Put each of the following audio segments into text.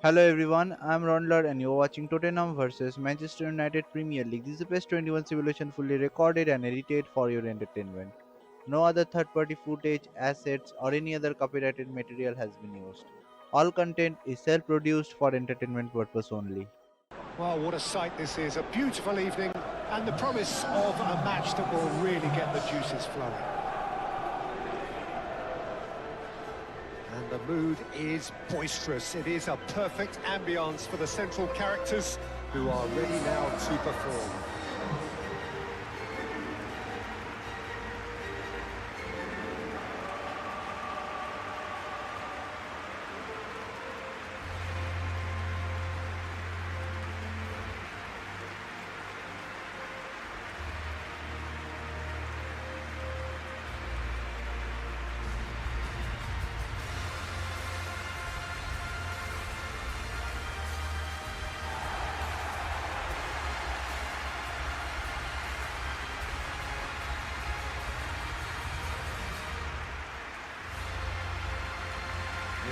Hello everyone, I'm Raundler and you're watching Tottenham versus Manchester United Premier League. This is the best 21 simulation fully recorded and edited for your entertainment. No other third-party footage, assets or any other copyrighted material has been used. All content is self-produced for entertainment purpose only. Well, what a sight this is. A beautiful evening and the promise of a match that will really get the juices flowing. And the mood is boisterous. It is a perfect ambience for the central characters who are ready now to perform.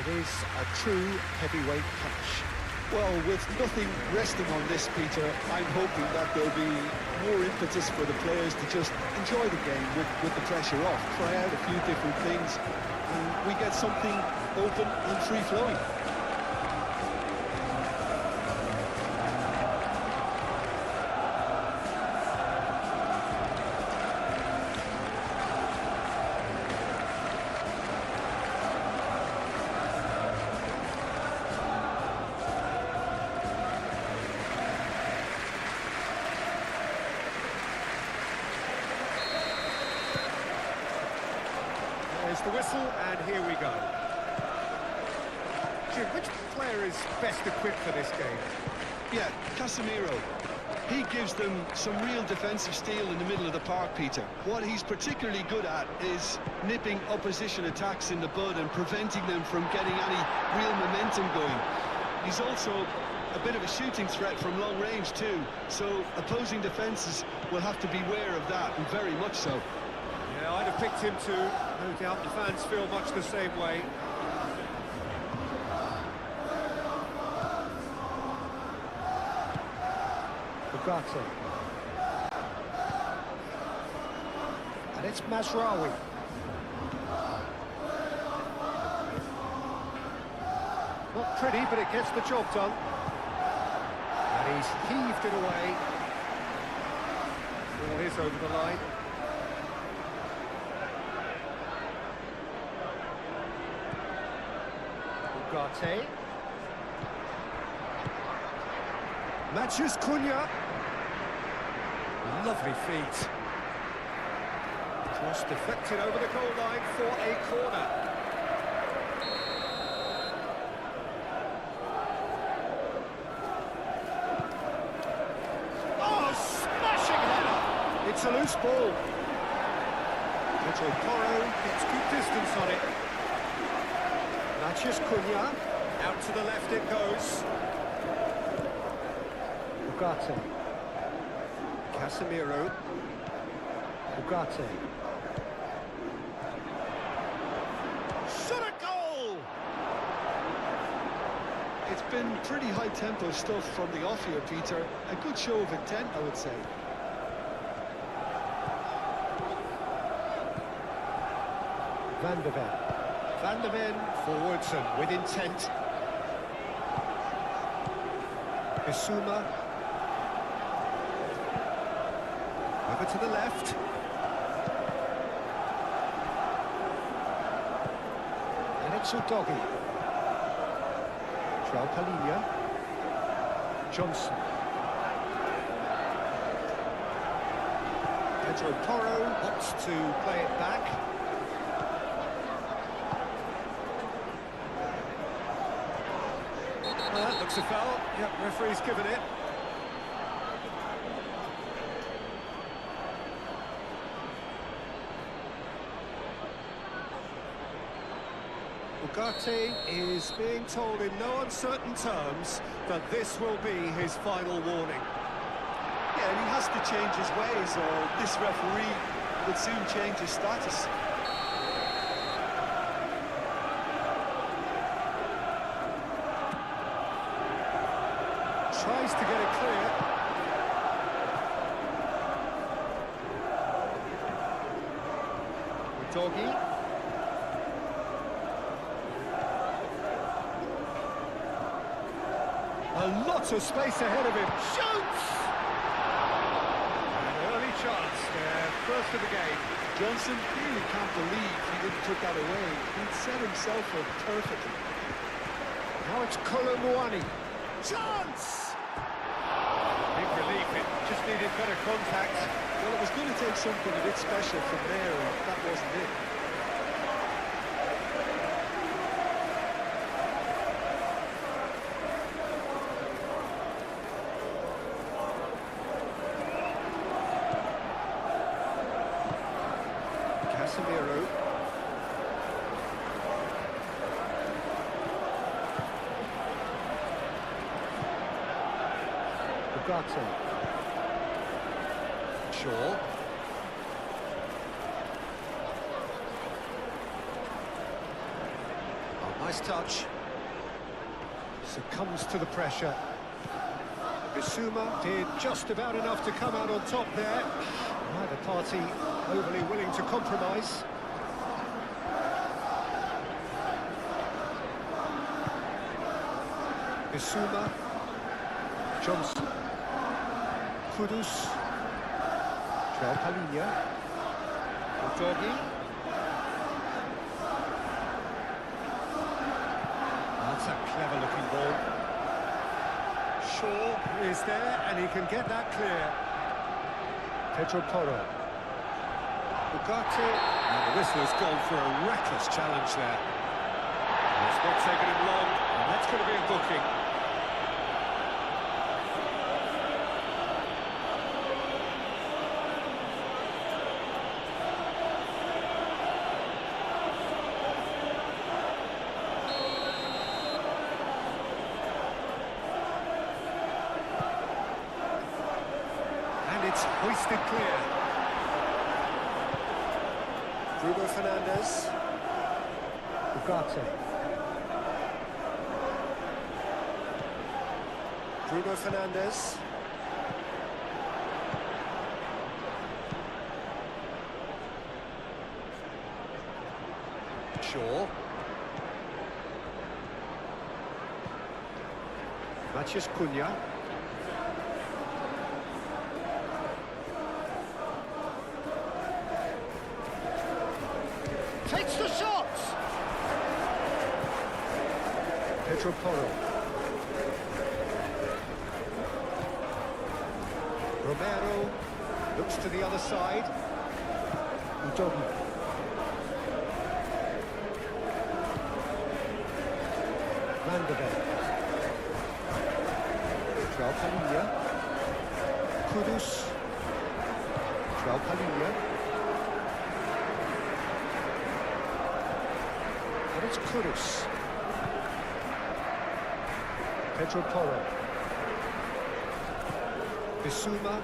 It is a true heavyweight clash. Well, with nothing resting on this, Peter, I'm hoping that there'll be more impetus for the players to just enjoy the game with the pressure off, try out a few different things, and we get something open and free-flowing. There's the whistle, and here we go. Jim, which player is best equipped for this game? Yeah, Casemiro. He gives them some real defensive steel in the middle of the park, Peter. What he's particularly good at is nipping opposition attacks in the bud and preventing them from getting any real momentum going. He's also a bit of a shooting threat from long range too, so opposing defences will have to beware of that, and very much so. Yeah, I'd have picked him too. No doubt the fans feel much the same way. Ugarte. And it's Mazraoui. Not pretty, but it gets the job done. And he's heaved it away. Ball is over the line. Ugarte. Matches Cunha. Lovely feet. Cross deflected over the goal line for a corner. Oh, smashing header! It's a loose ball. Pedro Porro gets good distance on it. Matches Cunha. Out to the left it goes. Ugarte. Casemiro. Ugarte. Shot a goal! It's been pretty high-tempo stuff from the off here, Peter. A good show of intent, I would say. Van der Ven. Van der Ven forwards and with intent. Bissouma. Over to the left. And it's Udogi. João Palhinha. Johnson. Pedro Porro opts to play it back. Well, that looks a foul. Yep, referee's given it. Ugarte is being told in no uncertain terms that this will be his final warning. Yeah, and he has to change his ways, or this referee would soon change his status. Tries to get it clear. Doggy. A lot of space ahead of him. Shoots! An early chance there, first of the game. Johnson really can't believe he didn't put that away. He'd set himself up perfectly. Now it's Colomwani. Chance! Big relief, it just needed better contact. Well, it was going to take something a bit special from there, and that wasn't it. Casemiro. Ugarte. Shaw. Oh, nice touch. Succumbs to the pressure. Bissouma did just about enough to come out on top there. Neither party overly willing to compromise. Bissouma. Johnson. Kudus. João Palhinha. Doggy. That's a clever-looking ball. Shaw is there, and he can get that clear. Pedro Porro. Ugarte. And the whistle has gone for a reckless challenge there. It's not taking him long, and that's going to be a booking. It's hoisted clear. Bruno Fernandes. Ugarte. Bruno Fernandes. Shaw. Matheus Cunha. Takes the shot! Pedro Porro. Romero looks to the other side. Udogi. Van de Beek. João Palhinha. Kudus. João Palhinha. And it's Kudus. Pedro Porro. Bissouma.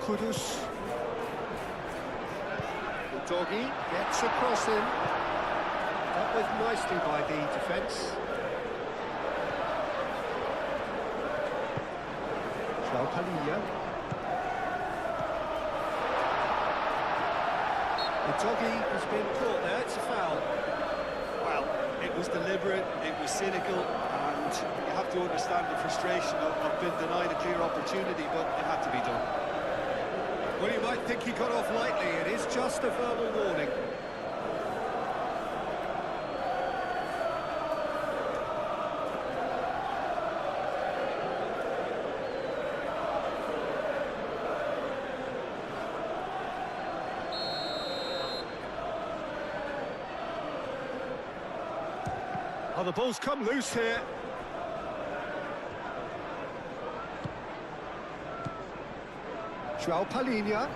Kudus. Doggy gets across him. That was nicely by the defence. João Palhinha. The doggy has been caught there, it's a foul. Well, it was deliberate, it was cynical, and you have to understand the frustration of being denied a clear opportunity, but it had to be done. Well, you might think he got off lightly, it is just a verbal warning. Oh, the ball's come loose here. João Palhinha.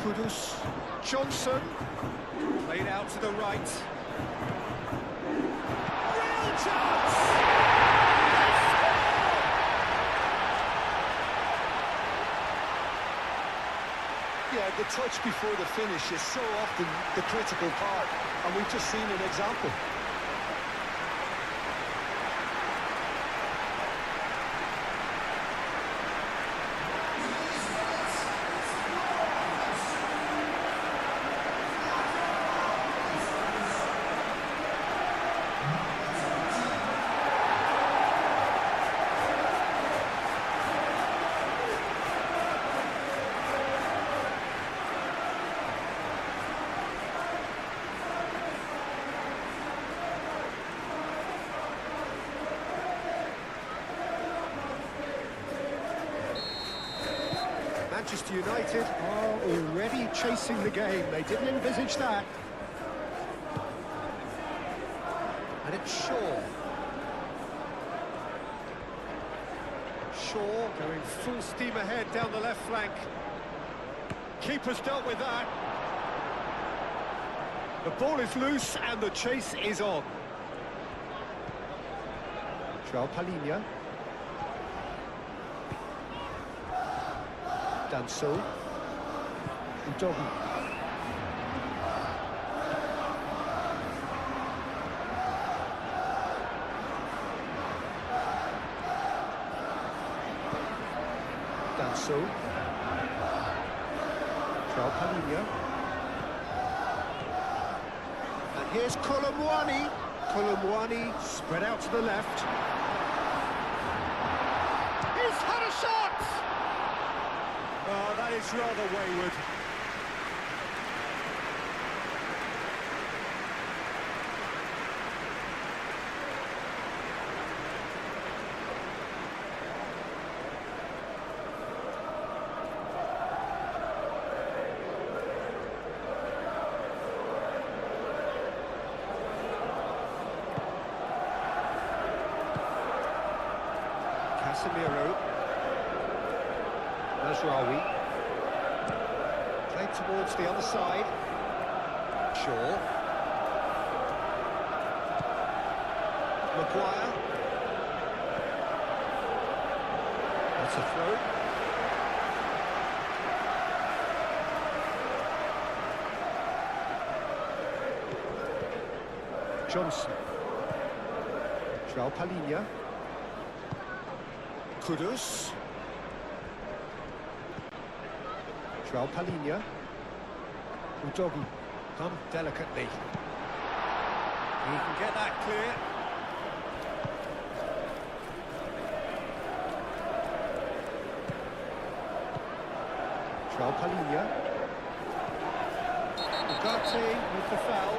Kudus. Johnson. Played out to the right. Real chance! Yeah, the touch before the finish is so often the critical part, and we've just seen an example. Manchester United are already chasing the game. They didn't envisage that. And it's Shaw. Shaw going full steam ahead down the left flank. Keeper's dealt with that. The ball is loose and the chase is on. João Palhinha. Danso. Udogi. Danso. João Palhinha. And here's Colomwani. Colomwani spread out to the left. He's had a shot! Oh, that is rather wayward. Casemiro. Mazraoui. Played towards the other side. Shaw. Maguire. That's a throw. Johnson. João Palhinha. Kudus. João Palhinha. Udogi. Done delicately. He can get that clear. João Palhinha. Ugarte with the foul.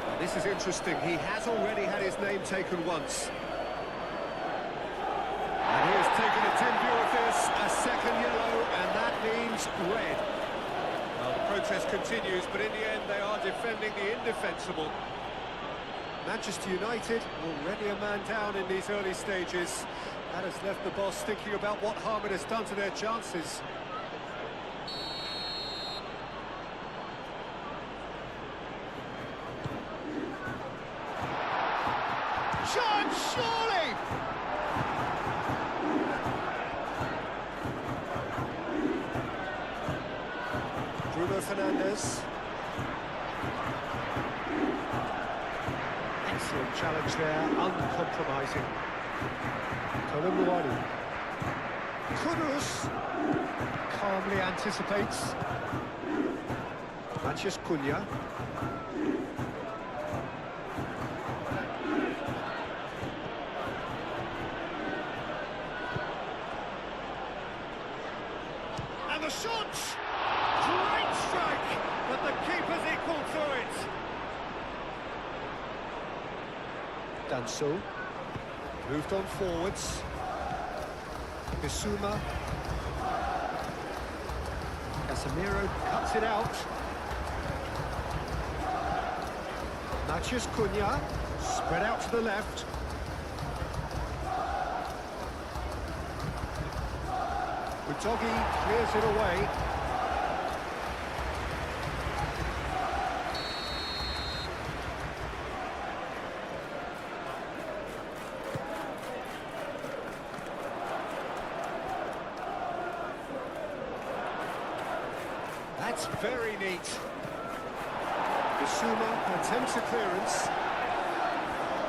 Now, this is interesting. He has already had his name taken once. And he has taken a dim view of this, a second yellow, and that means red. Well, the protest continues, but in the end they are defending the indefensible. Manchester United already a man down in these early stages. That has left the boss thinking about what harm it has done to their chances. Chance, surely! Bruno Fernandes. Excellent challenge there, uncompromising. Colomwani. Kudus calmly anticipates. Matheus Cunha. And the shot! Great strike, but the keeper's equal to it. Danso moved on forwards. Bissouma. Casemiro cuts it out. Matheus Cunha spread out to the left. Udogi clears it away. That's very neat. Bissouma attempts a clearance.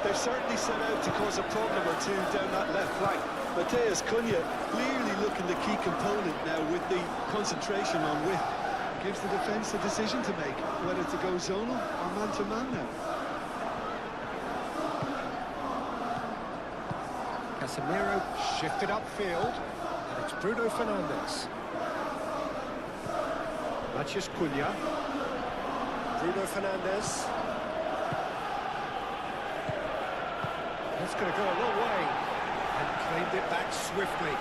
They've certainly set out to cause a problem or two down that left flank. Mateus Cunha clearly looking the key component now with the concentration on width. Gives the defence a decision to make, whether to go zonal or man-to-man now. Casemiro shifted upfield, and it's Bruno Fernandes. Matheus Cunha. Bruno Fernandes. That's going to go a long way, and claimed it back swiftly.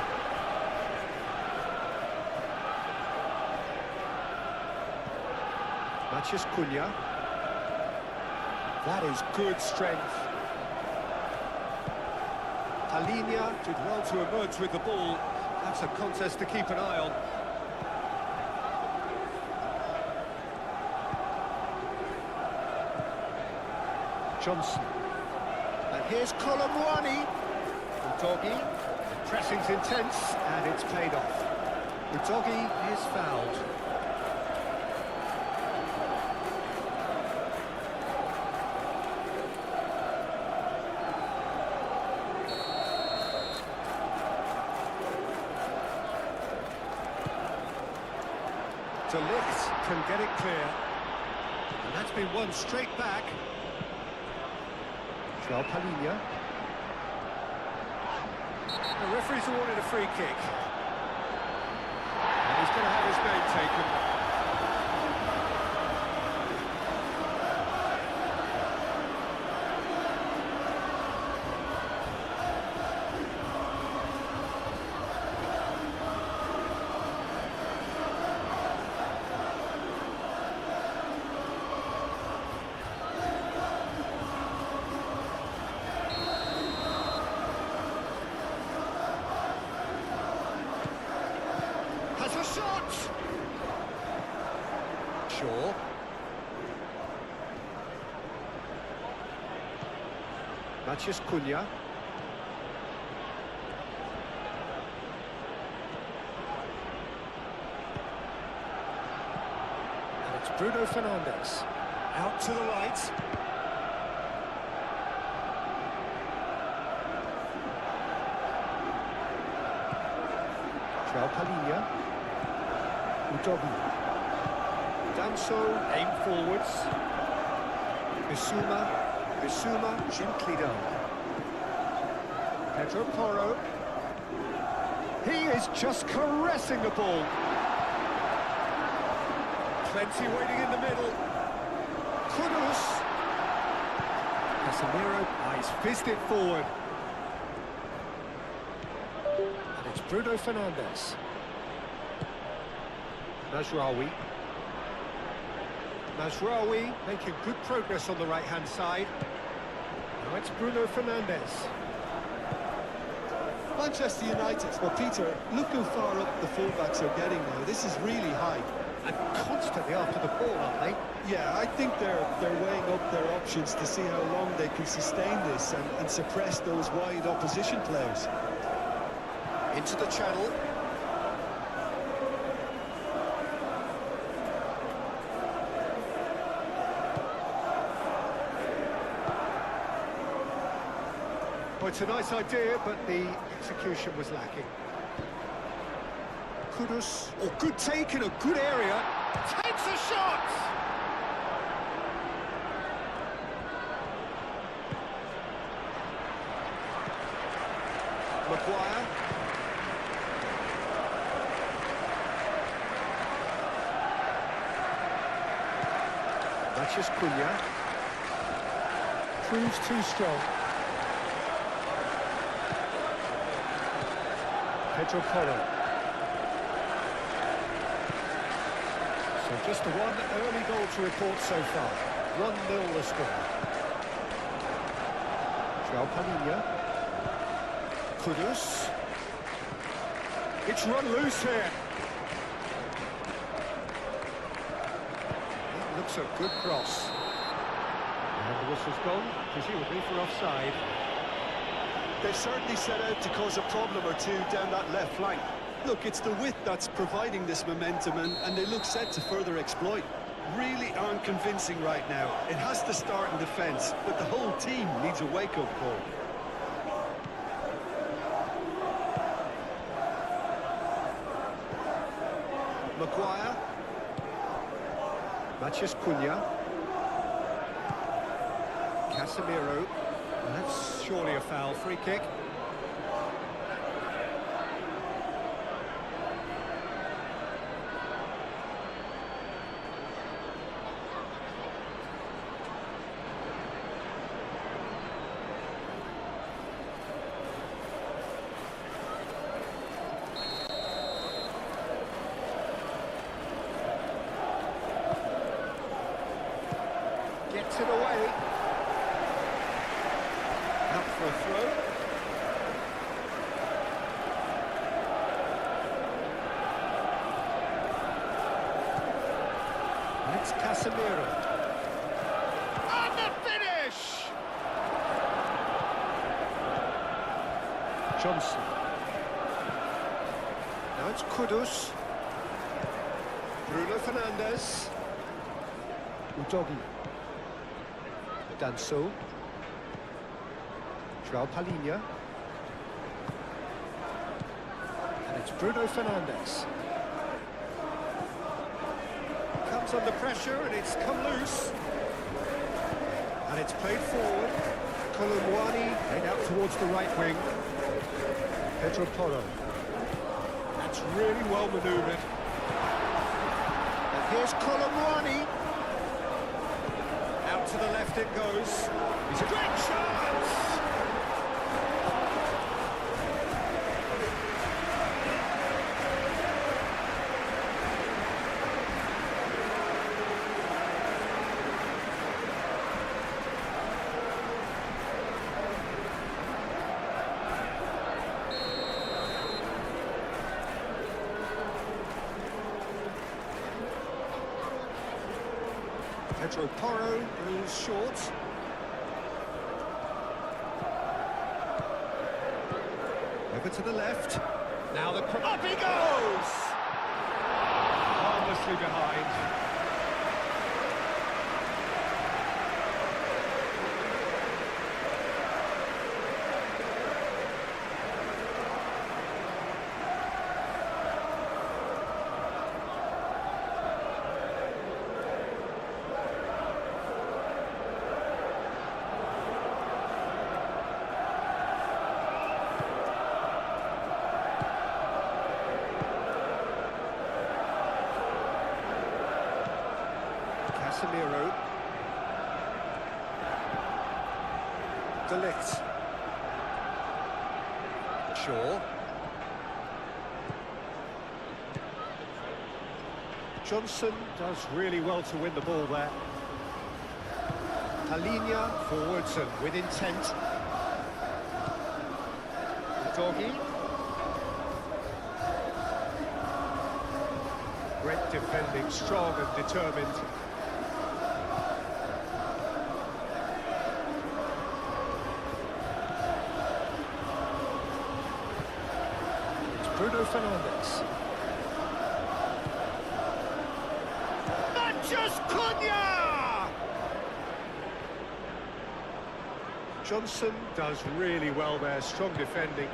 Matheus Cunha. That is good strength. Alinia did well to emerge with the ball. That's a contest to keep an eye on. Johnson. And here's Colomwani. Udogi. The pressing's intense, and it's paid off. Udogi is fouled. De Ligt can get it clear. And that's been won straight back. João Palhinha. The referee's awarded a free kick. And he's going to have his name taken. Has a shot! Shaw. Matheus Cunha. And it's Bruno Fernandes. Out to the right. João Palhinha. Udogi. Danso, aim forwards. Bissouma gently down. Pedro Porro. He is just caressing the ball. Plenty waiting in the middle. Kudus. Casemiro, he's fizzed it forward. And it's Bruno Fernandes. Mazraoui making good progress on the right-hand side. Now it's Bruno Fernandes. Manchester United, well, Peter, look how far up the fullbacks are getting now. This is really high. And constantly after the ball, aren't they? Yeah, I think they're weighing up their options to see how long they can sustain this and suppress those wide opposition players. Into the channel. Well, it's a nice idea, but the execution was lacking. Kudus, good take in a good area. Takes a shot! Maguire. Matheus Cunha. Proves too strong. Pedro Porro. So just the one early goal to report so far. 1-0 the score. João Palhinha. Kudus. It's run loose here. That looks a good cross. And the whistle's gone, presumably for offside. They've certainly set out to cause a problem or two down that left flank. Look, it's the width that's providing this momentum, and they look set to further exploit. Really aren't convincing right now. It has to start in defence, but the whole team needs a wake-up call. Maguire. Matheus Cunha. Casemiro. That's surely a foul. Free kick. Gets it away. Out for a throw. And it's Casemiro. And the finish! Johnson. Now it's Kudus. Bruno Fernandes. Udogi. Danso. João Palhinha. And it's Bruno Fernandes. Comes under pressure and it's come loose. And it's played forward. Colomwani played out towards the right wing. Pedro Porro. That's really well manoeuvred. And here's Colomwani. Out to the left it goes. It's a great chance! Pedro Porro goes short. Over to the left. Now the... Up he goes! Harmlessly behind. Casemiro. De Ligt. Shaw. Johnson does really well to win the ball there. Palhinha forwards and with intent. Udogi. Great defending, strong and determined. Bruno Fernandes. Matheus Cunha! Johnson does really well there, strong defending.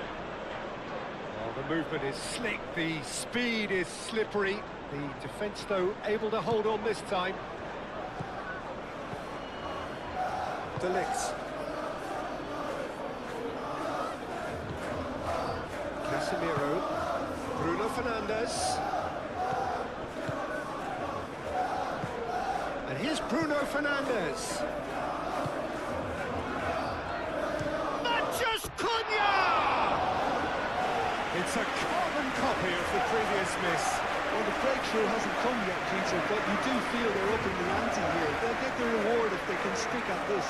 Oh, the movement is slick, the speed is slippery. The defence, though, able to hold on this time. De Ligt. Casemiro. Bruno Fernandes. And here's Bruno Fernandes. Matheus Cunha! It's a carbon copy of the previous miss. Well, the breakthrough hasn't come yet, Peter, but you do feel they're up in the ante here. They'll get the reward if they can stick at this.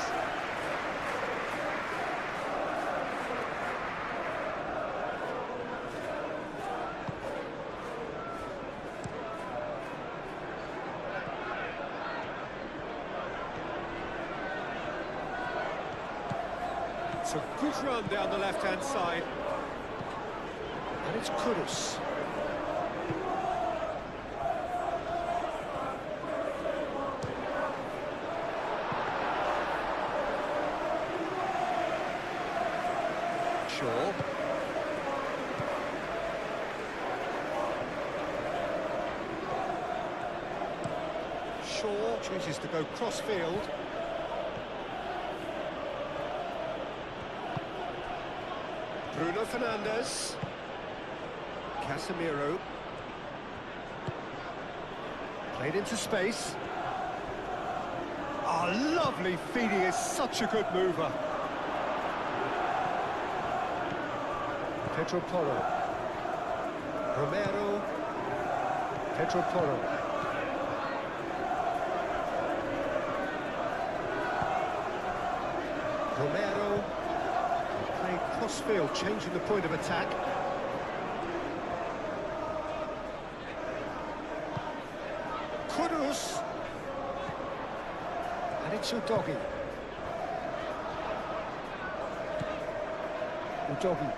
It's a good run down the left-hand side. And it's Kudus. Shaw. Shaw chooses to go cross-field. Bruno Fernandes. Casemiro. Played into space. Oh, lovely feed, he is such a good mover. Pedro Porro. Romero. Pedro Porro. Romero. Playing cross-field, changing the point of attack. Kudus. And it's Udogi. Udogi.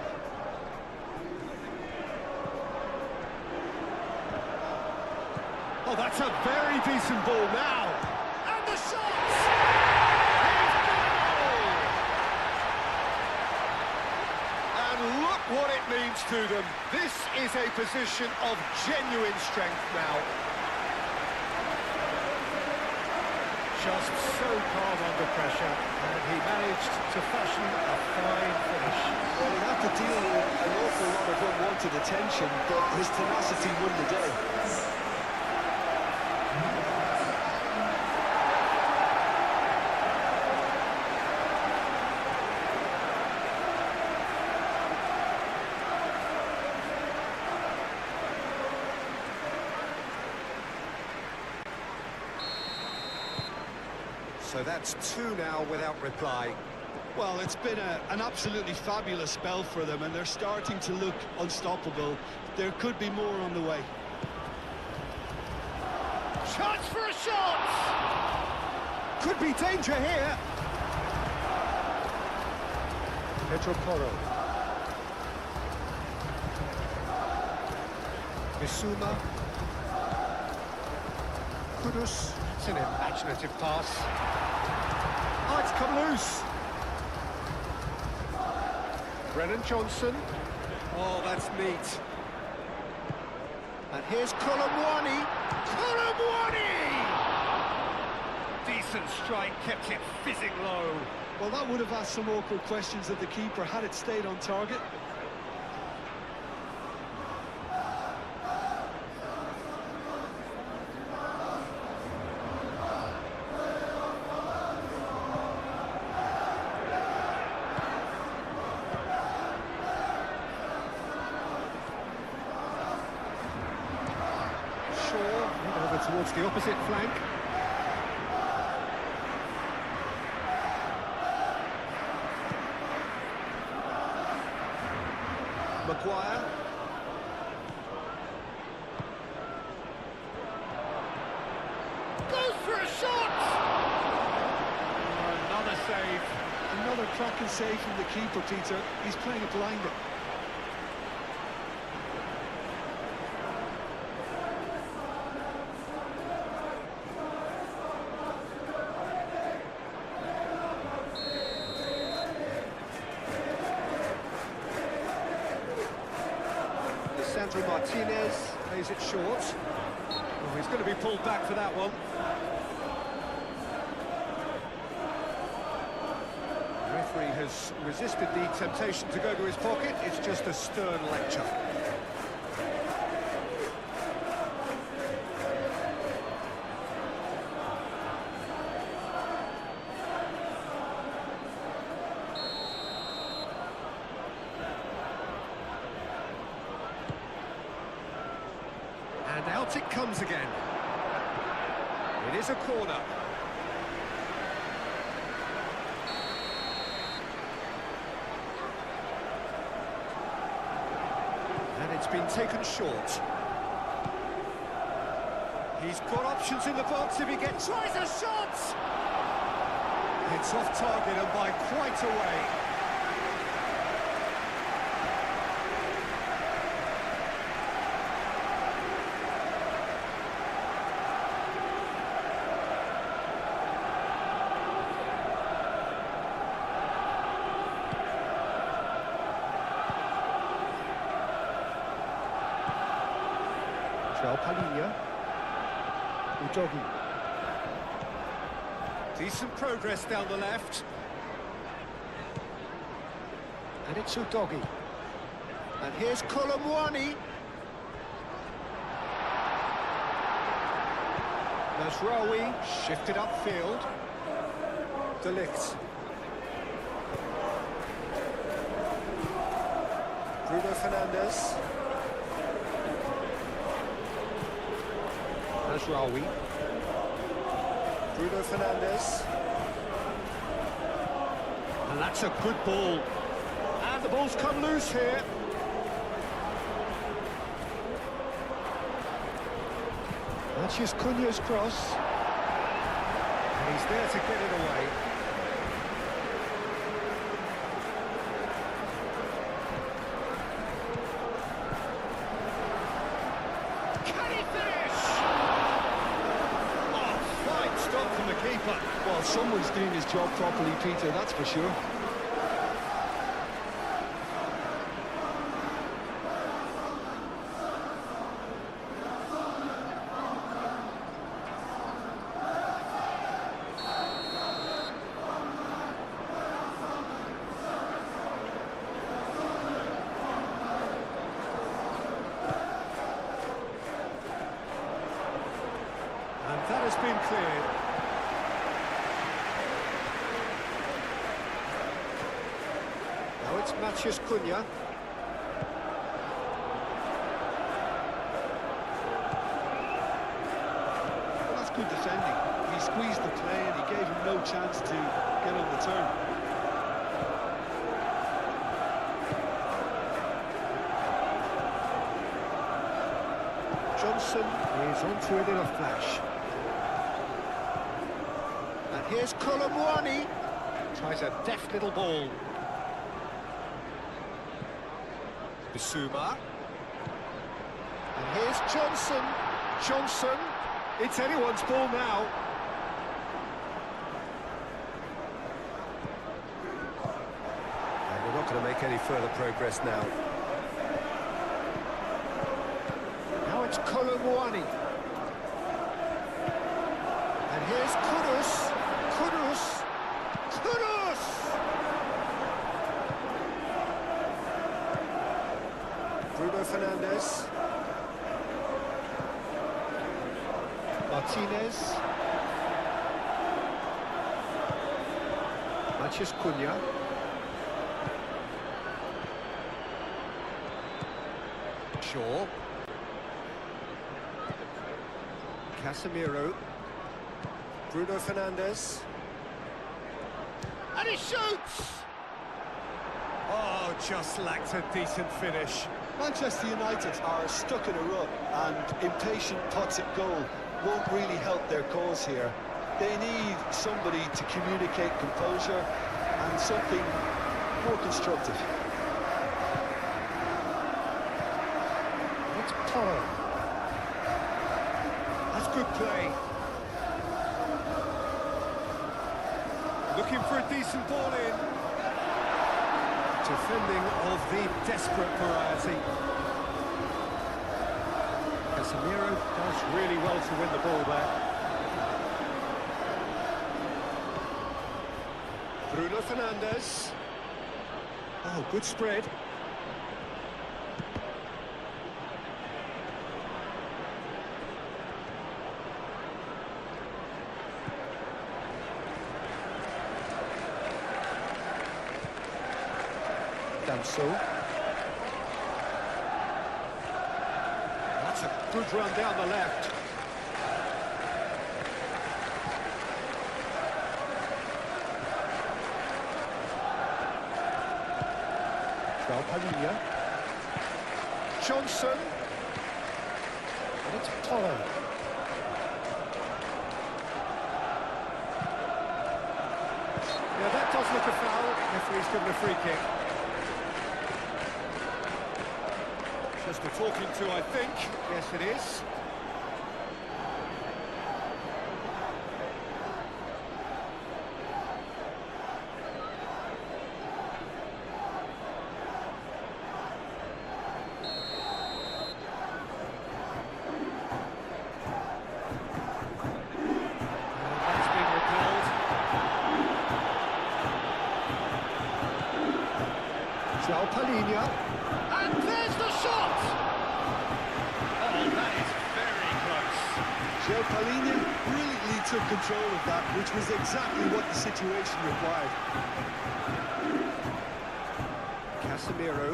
Oh, that's a very decent ball now. And the shot! He's goal! And look what it means to them. This is a position of genuine strength now. Just so calm under pressure, and he managed to fashion a fine finish. Well, he had to deal with an awful lot of unwanted attention, but his tenacity won the day. So that's two now without reply. Well, it's been an absolutely fabulous spell for them, and they're starting to look unstoppable. There could be more on the way. Chance for a shot! Could be danger here. Pedro Porro. Bissouma. Kudus. It's an imaginative pass. Oh, it's come loose. Brennan Johnson. Oh, that's neat. And here's Colomwani. Colomwani! Decent strike, kept it fizzing low. Well, that would have asked some awkward questions of the keeper had it stayed on target. Over towards the opposite flank. Maguire. Goes for a shot! Another save. Another cracking save from the keeper, Peter. He's playing a blinder. Sandro Martinez plays it short. Oh, he's going to be pulled back for that one. The referee has resisted the temptation to go to his pocket. It's just a stern lecture. And out it comes again. It is a corner. And it's been taken short. He's got options in the box if he gets... Tries a shot! It's off target and by quite a way. Palhinha. Udogi. Decent progress down the left. And it's Udogi. And here's Colomwani. Nasraoui shifted upfield. De Ligt. Bruno Fernandes. Nasraoui. Bruno Fernandes. And that's a good ball. And the ball's come loose here. That's just Cunha's cross. And he's there to get it away. Can he finish? Oh, fine stop from the keeper. Well, someone's doing his job properly, Peter, that's for sure. And that has been cleared. Now it's Matheus Cunha. Well, that's good defending. He squeezed the play and he gave him no chance to get on the turn. Johnson is onto it in a flash. And here's Colomwani. Tries a deft little ball. Bissouma. And here's Johnson. Johnson. It's anyone's ball now. And we're not going to make any further progress now. Now it's Colomwani. And here's Kudus. Kudus. Kudus! Bruno Fernandes. Martinez. Matheus Cunha. Shaw. Casemiro. Bruno Fernandes. And he shoots! Oh, just lacked a decent finish. Manchester United are stuck in a rut, and impatient putts at goal won't really help their cause here. They need somebody to communicate composure and something more constructive. It's Porro. That's good play. Looking for a decent ball in. Defending of the desperate variety. Casemiro does really well to win the ball there. Bruno Fernandes. Oh, good spread. Danso. That's a good run down the left. Palhinha. Johnson. And it's Porro. Yeah, that does look a foul. Referee's given a free kick. Just a talking to, I think. Yes, it is. Cunha. And there's the shot! Oh, that is very close. Joe Palhinha brilliantly took control of that, which was exactly what the situation required. Casemiro.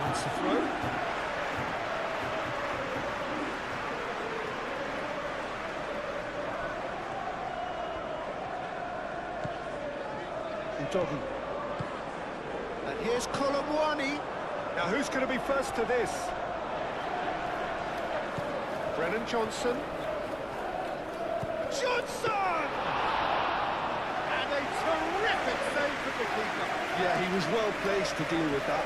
Wants the throw. Udogi. And here's Colomwani. Now who's going to be first to this? Brennan Johnson. Johnson! And a terrific save from the keeper. Yeah, he was well placed to deal with that.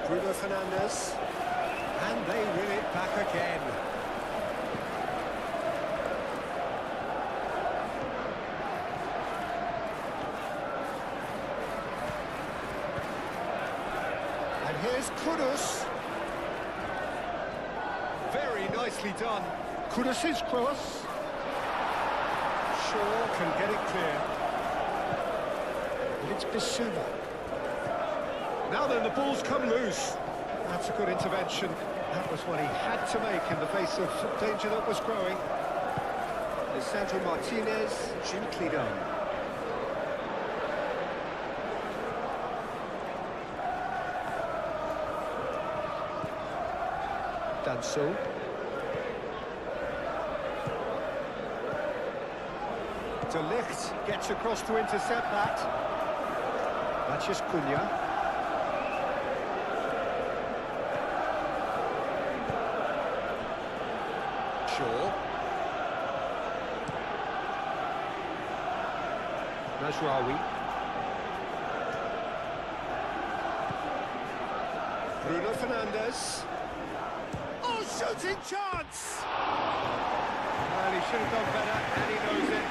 Bruno Fernandes. And they win it back again. And here's Kudus. Very nicely done. Kudus's cross. Shaw can get it clear. And it's Bissouma. Now then, the ball's come loose. That's a good intervention. That was what he had to make in the face of danger that was growing. Lisandro Martinez, gently done. Danso. De Ligt gets across to intercept that. Mathias Cunha. Shaw. Mazraoui. Bruno Fernandes. Oh, shooting chance! Well, he should have done better, and he knows it.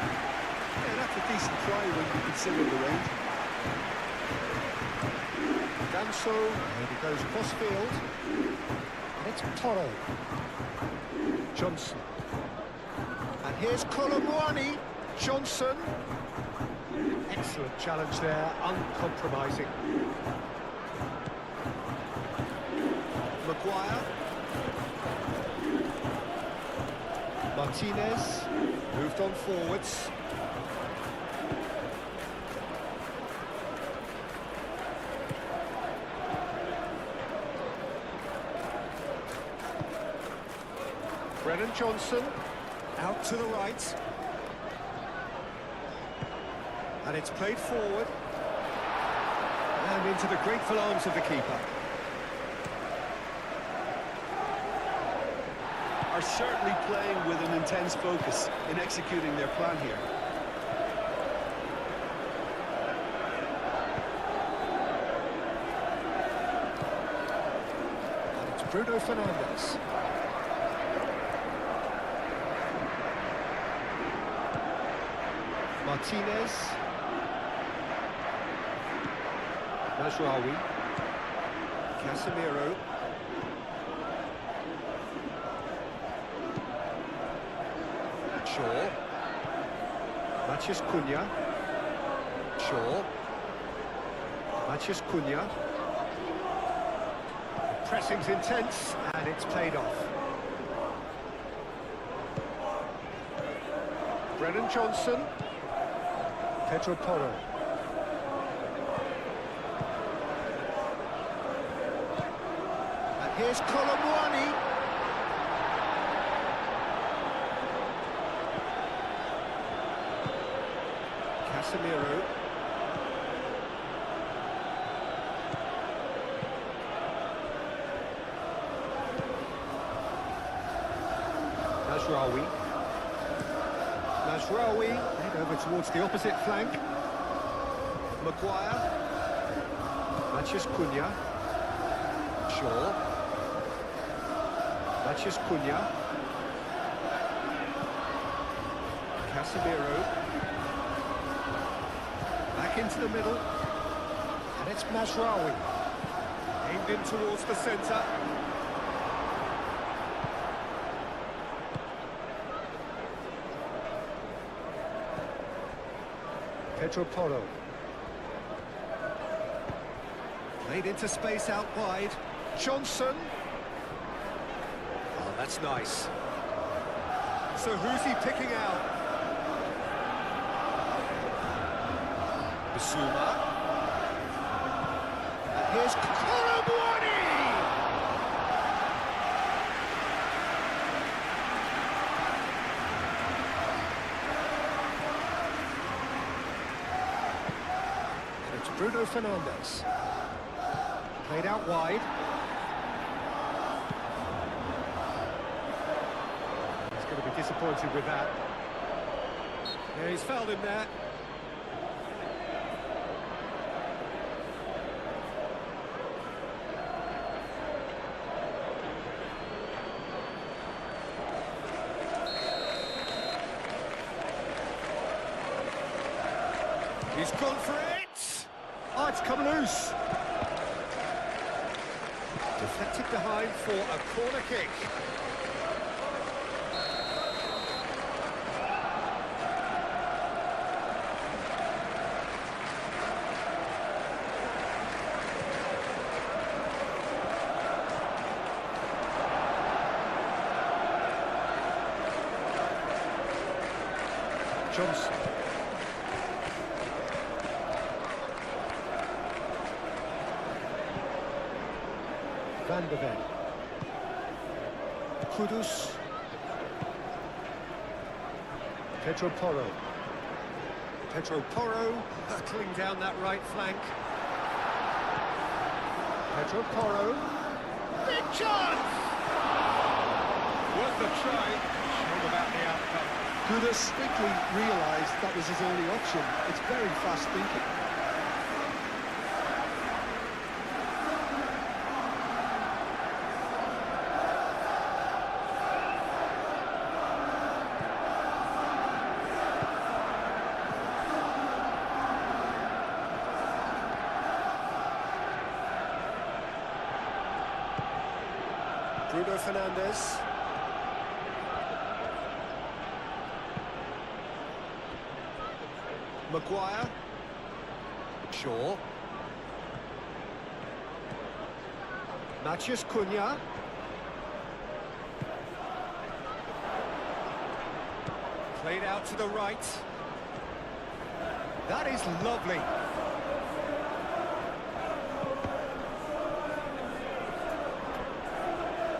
Yeah, that's a decent try when you consider the range. Danso, and he goes cross-field. And it's Toro. Johnson. And here's Colomwani. Johnson. Excellent challenge there, uncompromising. Maguire. Martinez. Moved on forwards. Brennan Johnson, out to the right. And it's played forward. And into the grateful arms of the keeper. Are certainly playing with an intense focus in executing their plan here. And it's Bruno Fernandes. Martinez. Mazraoui. Casemiro. Shaw. Mathias Cunha. Shaw. Mathias Cunha. Pressing's intense, and it's paid off. Brennan Johnson. Pedro Porro. And here's Colomwani. Casemiro. Mazraoui. Mazraoui, head over towards the opposite flank. Maguire. Mathias Cunha. Shaw. Mathias Cunha. Casemiro. Back into the middle. And it's Mazraoui. Aimed in towards the centre. Pedro Porro. Played into space out wide. Johnson. Oh, that's nice. So who's he picking out? Basuma. And here's Kolomuani! It's Bruno Fernandes. Played out wide. He's going to be disappointed with that. Yeah, he's fouled him there. He's gone for it! Oh, it's come loose! Deflected behind for a corner kick. Johnson. Van de Ven. Kudus. Pedro Porro. Pedro Porro hurtling down that right flank. Pedro Porro. Big chance! Worth the try. Shame about the outcome. Kudus quickly realised that was his only option. It's very fast thinking. Bruno Fernandes. Maguire. Shaw. Matheus Cunha. Played out to the right. That is lovely.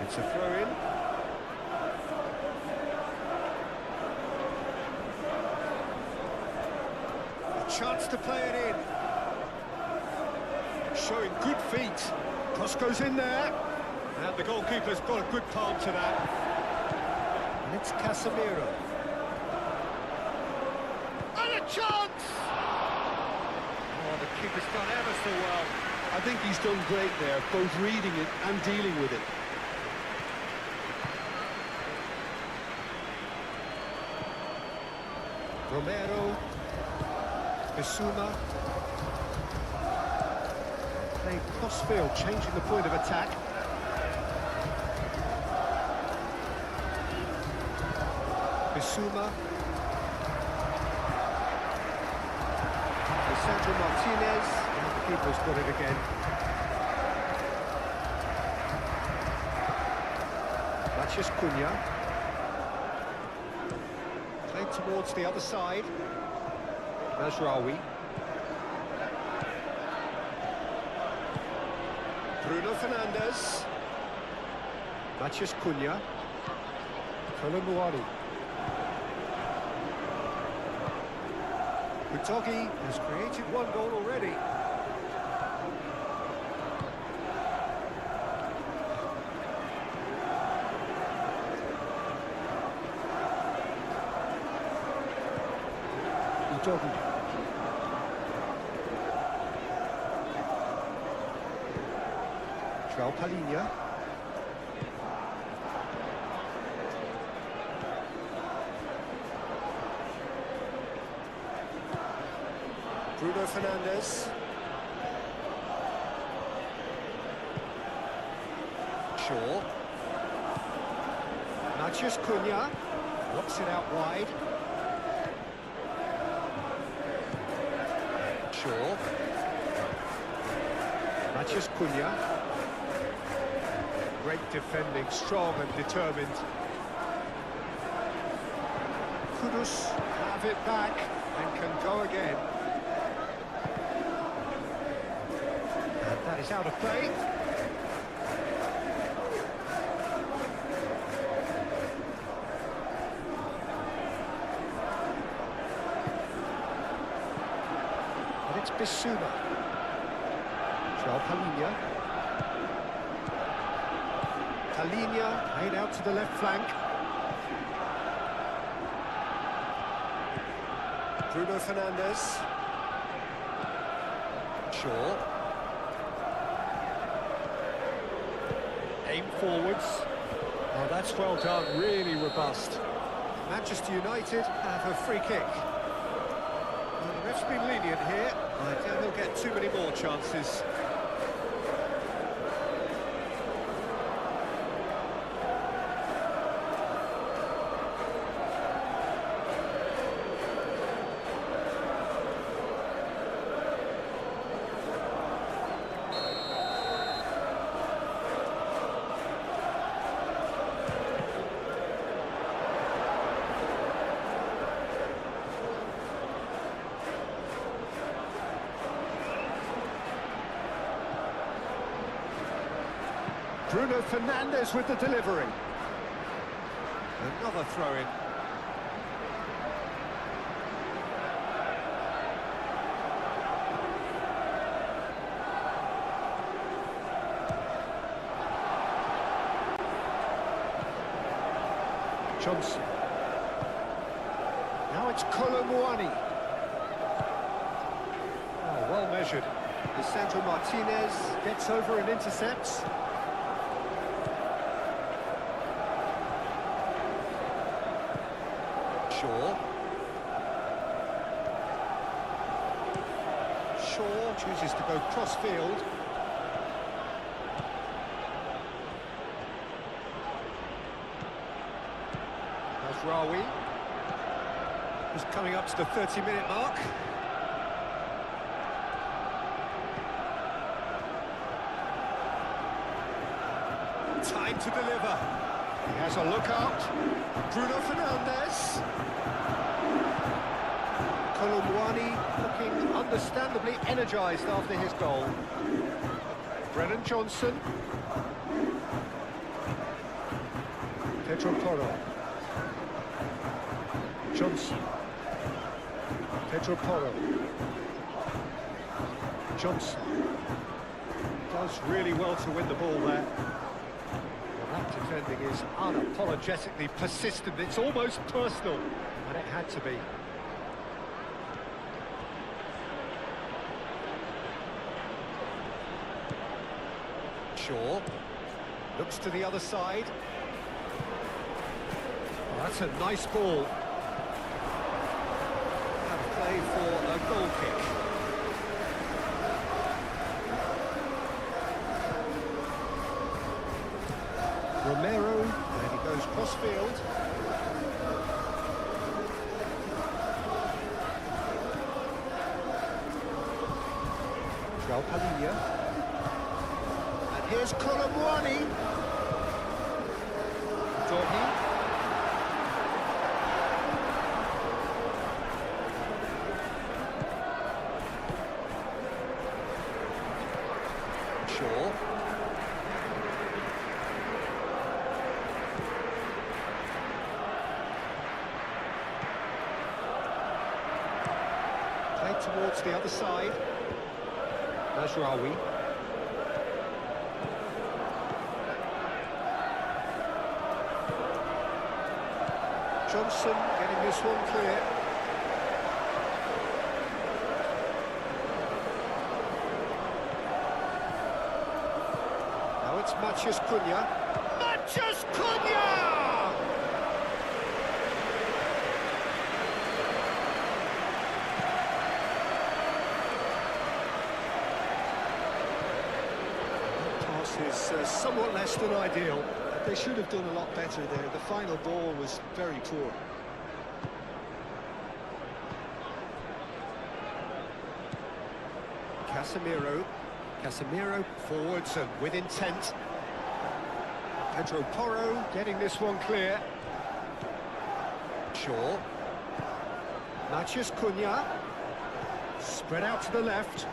It's a throw-in. A chance to play it in. Showing good feet. Cross goes in there. And the goalkeeper's got a good palm to that. And it's Casemiro. And a chance! Oh, the keeper's done ever so well. I think he's done great there, both reading it and dealing with it. Romero, Bissouma, playing crossfield, changing the point of attack. Bissouma, Lisandro Martinez, and the keeper's got it again. Matheus Cunha. Played towards the other side. Mazraoui. Bruno Fernandes. Matheus Cunha. Kolomuani. Utogi has created one goal already. Utogi. João Palhinha. Bruno Fernandes. Shaw. Matheus Cunha. Blocks it out wide. Mathias Cunha. Great defending, strong and determined. Kudus have it back and can go again. And that is out of play. And it's Bissouma. João Palhinha. Palhinha made out to the left flank. Bruno Fernandes. Shaw. Aim forwards. Oh, that's well done, really robust. Manchester United have a free kick. Well, the ref's been lenient here. I doubt he'll get too many more chances. Bruno Fernandes with the delivery. Another throw-in. Johnson. Now it's Colomwani. Oh, well measured. Lisandro Martinez gets over and intercepts. Shaw chooses to go cross-field. Rawi, who's coming up to the 30-minute mark. Time to deliver. He has a look out. Bruno Fernandes. Colomwani looking understandably energised after his goal. Brennan Johnson. Pedro Porro. Johnson. Pedro Porro. Johnson. Does really well to win the ball there. Well, that defending is unapologetically persistent. It's almost personal, and it had to be. Shaw looks to the other side. Oh, that's a nice ball. Have a play for a goal kick. Romero, and he goes cross-field. João Palhinha. Here's Colomwani. Doggy. Shaw. Played towards the other side. Mazraoui. Johnson getting this one clear. Now it's Mathias Cunha. Mathias Cunha! That pass is somewhat less than ideal. They should have done a lot better there. The final ball was very poor. Casemiro Casemiro forwards and with intent. Pedro Porro getting this one clear. Shaw. Matheus Cunha. Spread out to the left.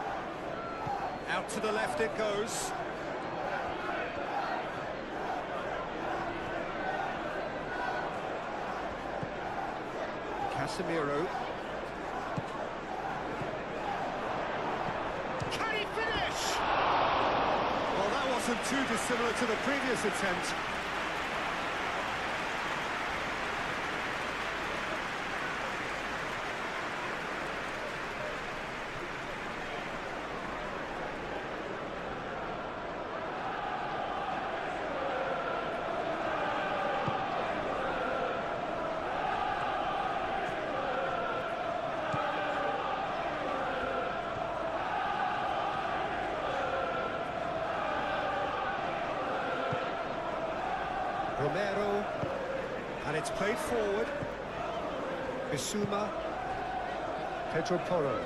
Out to the left it goes. Casemiro. Can he finish? Well, that wasn't too dissimilar to the previous attempt. Romero, and it's played forward. Bissouma, Pedro Porro,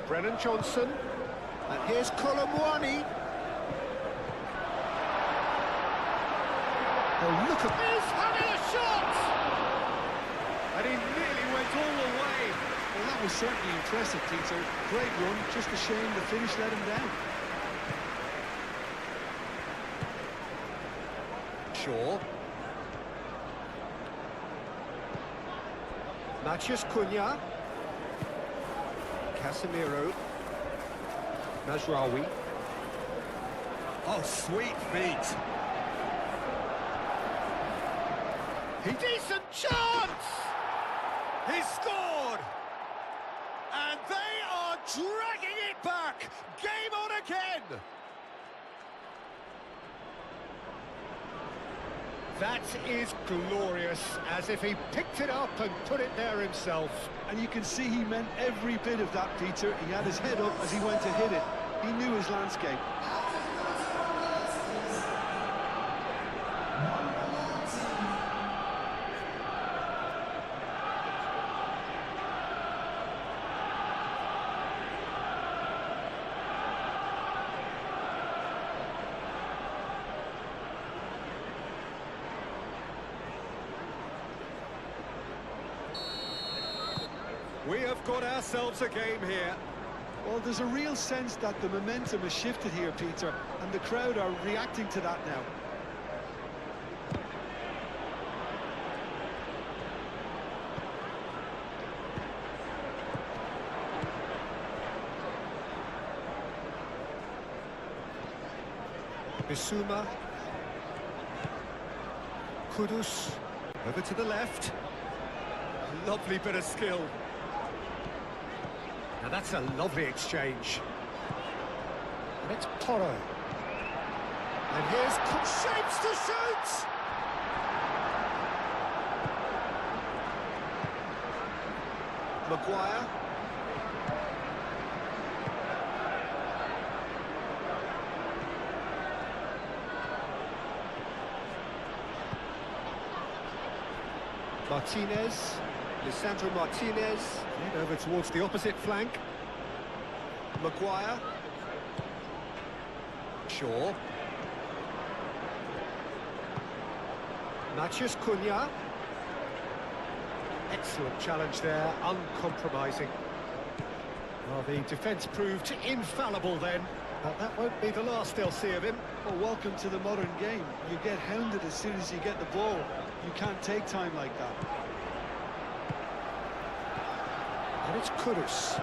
Brennan Johnson, and here's Colomwani. Oh, look at this, having a shot! And he nearly went all the way. Well, that was certainly impressive, Peter. Great run, just a shame the finish let him down. Shaw. Matheus Cunha. Casemiro. Mazraoui. Oh, sweet feet. Decent chance! He scored! And they are dragging it back! Game on again! That is glorious, as if he picked it up and put it there himself. And you can see he meant every bit of that, Peter. He had his head up as he went to hit it. He knew his landscape. We have got ourselves a game here. Well, there's a real sense that the momentum has shifted here, Peter, and the crowd are reacting to that now. Bissouma. Kudus. Over to the left. Lovely bit of skill. Now that's a lovely exchange. And it's Porro. And here's shapes to shoot! Maguire. Martinez. Lisandro Martinez, and over towards the opposite flank. Maguire. Shaw. Matheus Cunha. Excellent challenge there, uncompromising. Well, the defence proved infallible then, but that won't be the last they'll see of him. Well, welcome to the modern game. You get hounded as soon as you get the ball. You can't take time like that. And it's Kudus.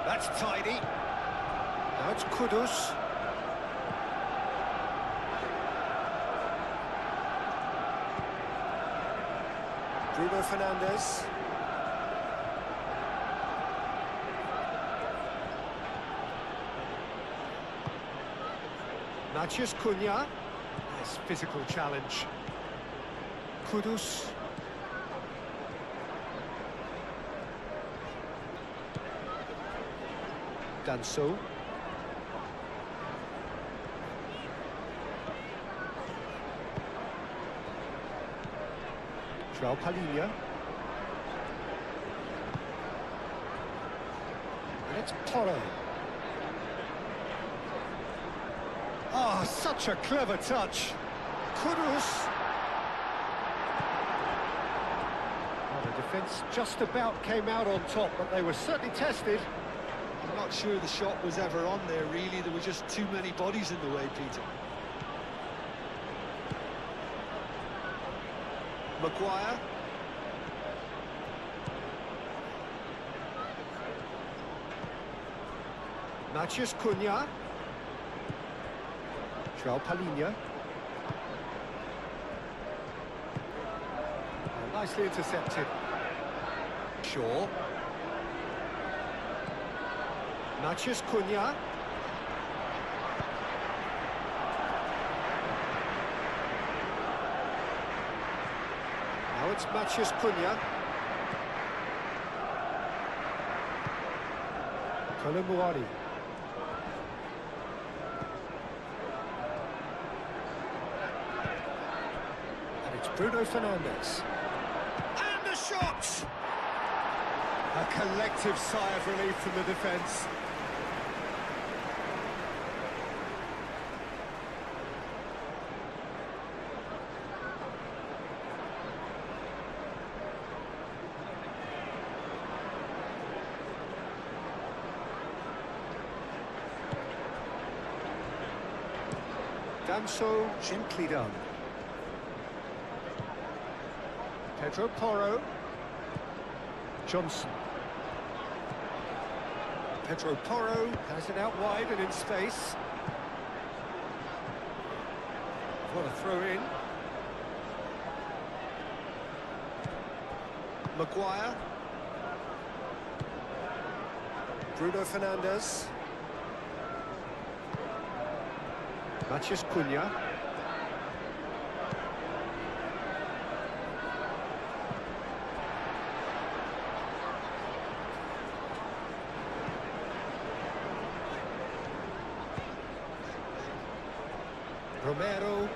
That's tidy. Now it's Kudus. Bruno Fernandes. Matheus Cunha. Nice physical challenge. Kudus. Danso. João Palhinha. it's Porro. Ah, such a clever touch. Kudus. Well, the defence just about came out on top, but they were certainly tested. I'm not sure the shot was ever on there, really. There were just too many bodies in the way, Peter. Maguire. Matheus Cunha. João Palhinha. Nicely intercepted. Shaw. Matheus Cunha. Now it's Matheus Cunha. Colomboani. And it's Bruno Fernandes. And the shot! A collective sigh of relief from the defence. Done so gently done. Pedro Porro. Johnson. Pedro Porro has it out wide and in space. What a throw in. Maguire. Bruno Fernandes. Matheus Cunha. Romero.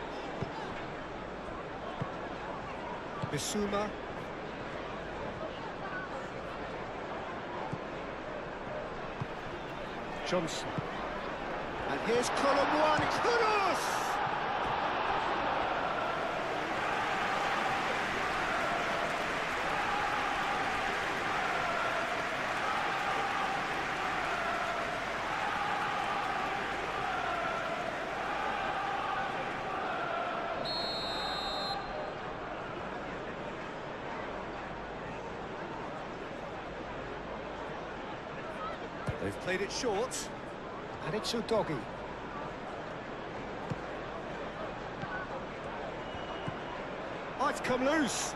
Bissouma. Johnson. And here's Colomboani. Kudus! They've played it short. And it's Udogi. Oh, it's come loose.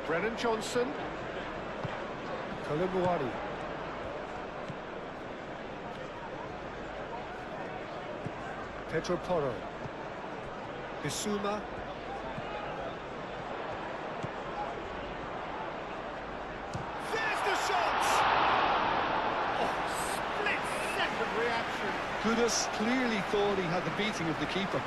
Brennan Johnson. Colomboani. Pedro Porro. Bissouma. Kudus clearly thought he had the beating of the keeper.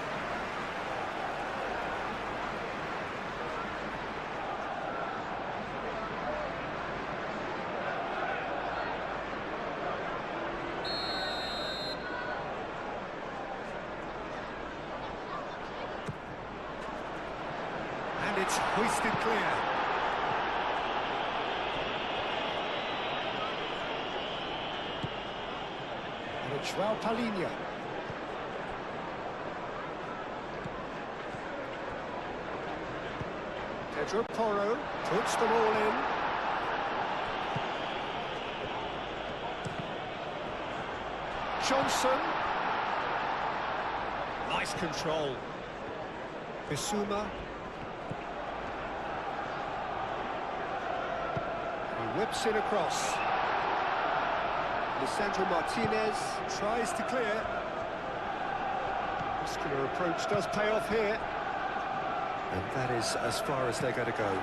And it's hoisted clear. João Palhinha. Pedro Porro puts them all in. Johnson. Nice control. Bissouma. He whips it across. Lisandro Martinez tries to clear. Muscular approach does pay off here. And that is as far as they're going to go.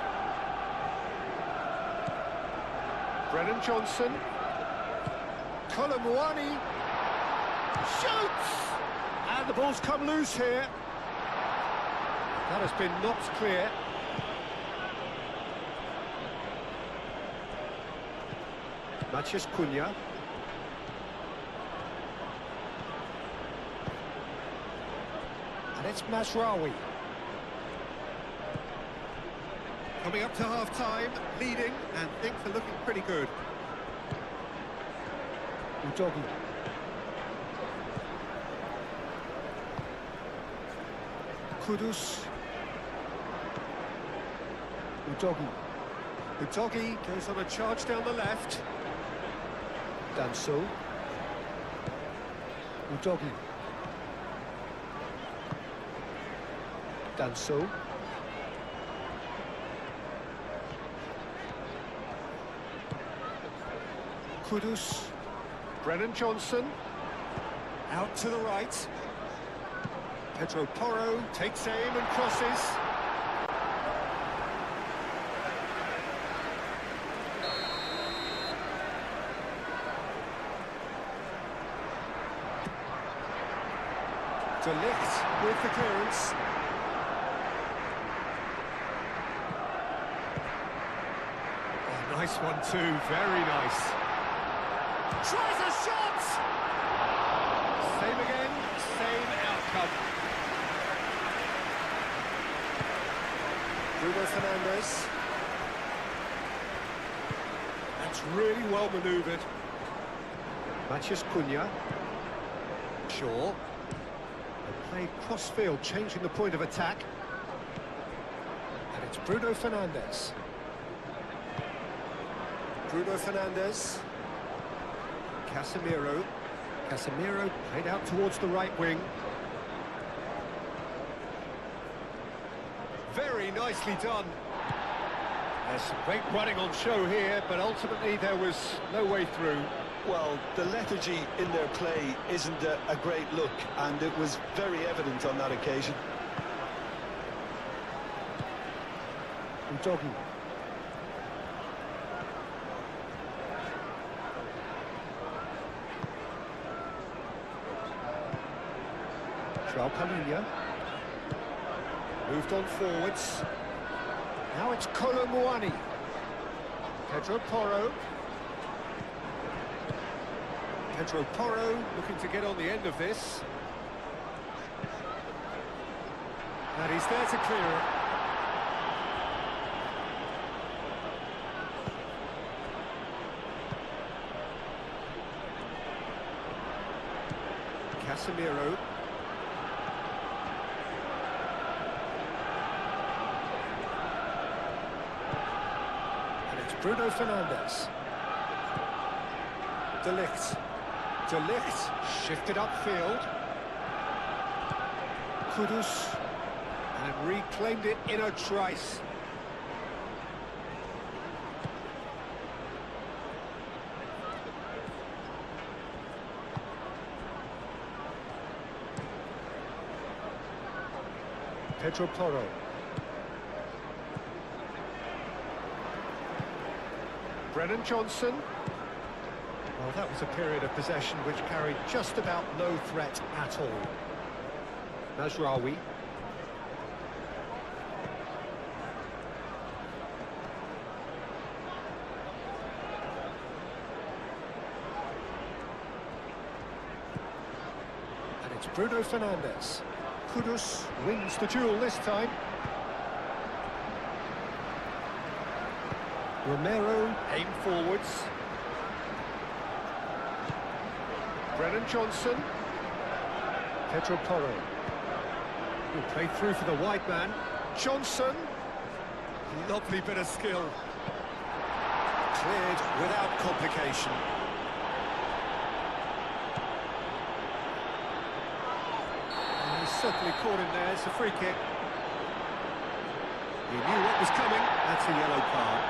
Brennan Johnson. Colomboani. Shoots! And the ball's come loose here. That has been knocked clear. Matheus Cunha. And it's Mazraoui. Coming up to half-time, leading, and things are looking pretty good. Udogi. Kudus. Udogi. Udogi goes on a charge down the left. Danso. Udogi. Danso. Kudus. Brennan Johnson. Out to the right. Pedro Porro takes aim and crosses. De Ligt with the clearance. Oh, nice one too, very nice. Tries a shot! Same again, same outcome. Bruno Fernandes. That's really well manoeuvred. Matheus Cunha. Shaw. They played cross-field, changing the point of attack. And it's Bruno Fernandes. Bruno Fernandes. Casemiro. Casemiro played out towards the right wing. Very nicely done. There's some great running on show here, but ultimately there was no way through. Well, the lethargy in their play isn't a great look, and it was very evident on that occasion. Udogi. João Palhinha. Moved on forwards. Now it's Kolo Muani. Pedro Porro. Pedro Porro looking to get on the end of this. And he's there to clear it. Casemiro. And it's Bruno Fernandes. De Ligt. De Ligt shifted upfield. Kudus. And reclaimed it in a trice. Pedro Porro. Brennan Johnson. Well, that was a period of possession which carried just about no threat at all. Mazraoui. And it's Bruno Fernandes. Kudus wins the duel this time. Romero aim forwards. Brennan Johnson. Pedro Porro. Who played through for the wide man. Johnson. Lovely bit of skill. Cleared without complication. Certainly caught him there. It's a free kick. He knew what was coming. That's a yellow card.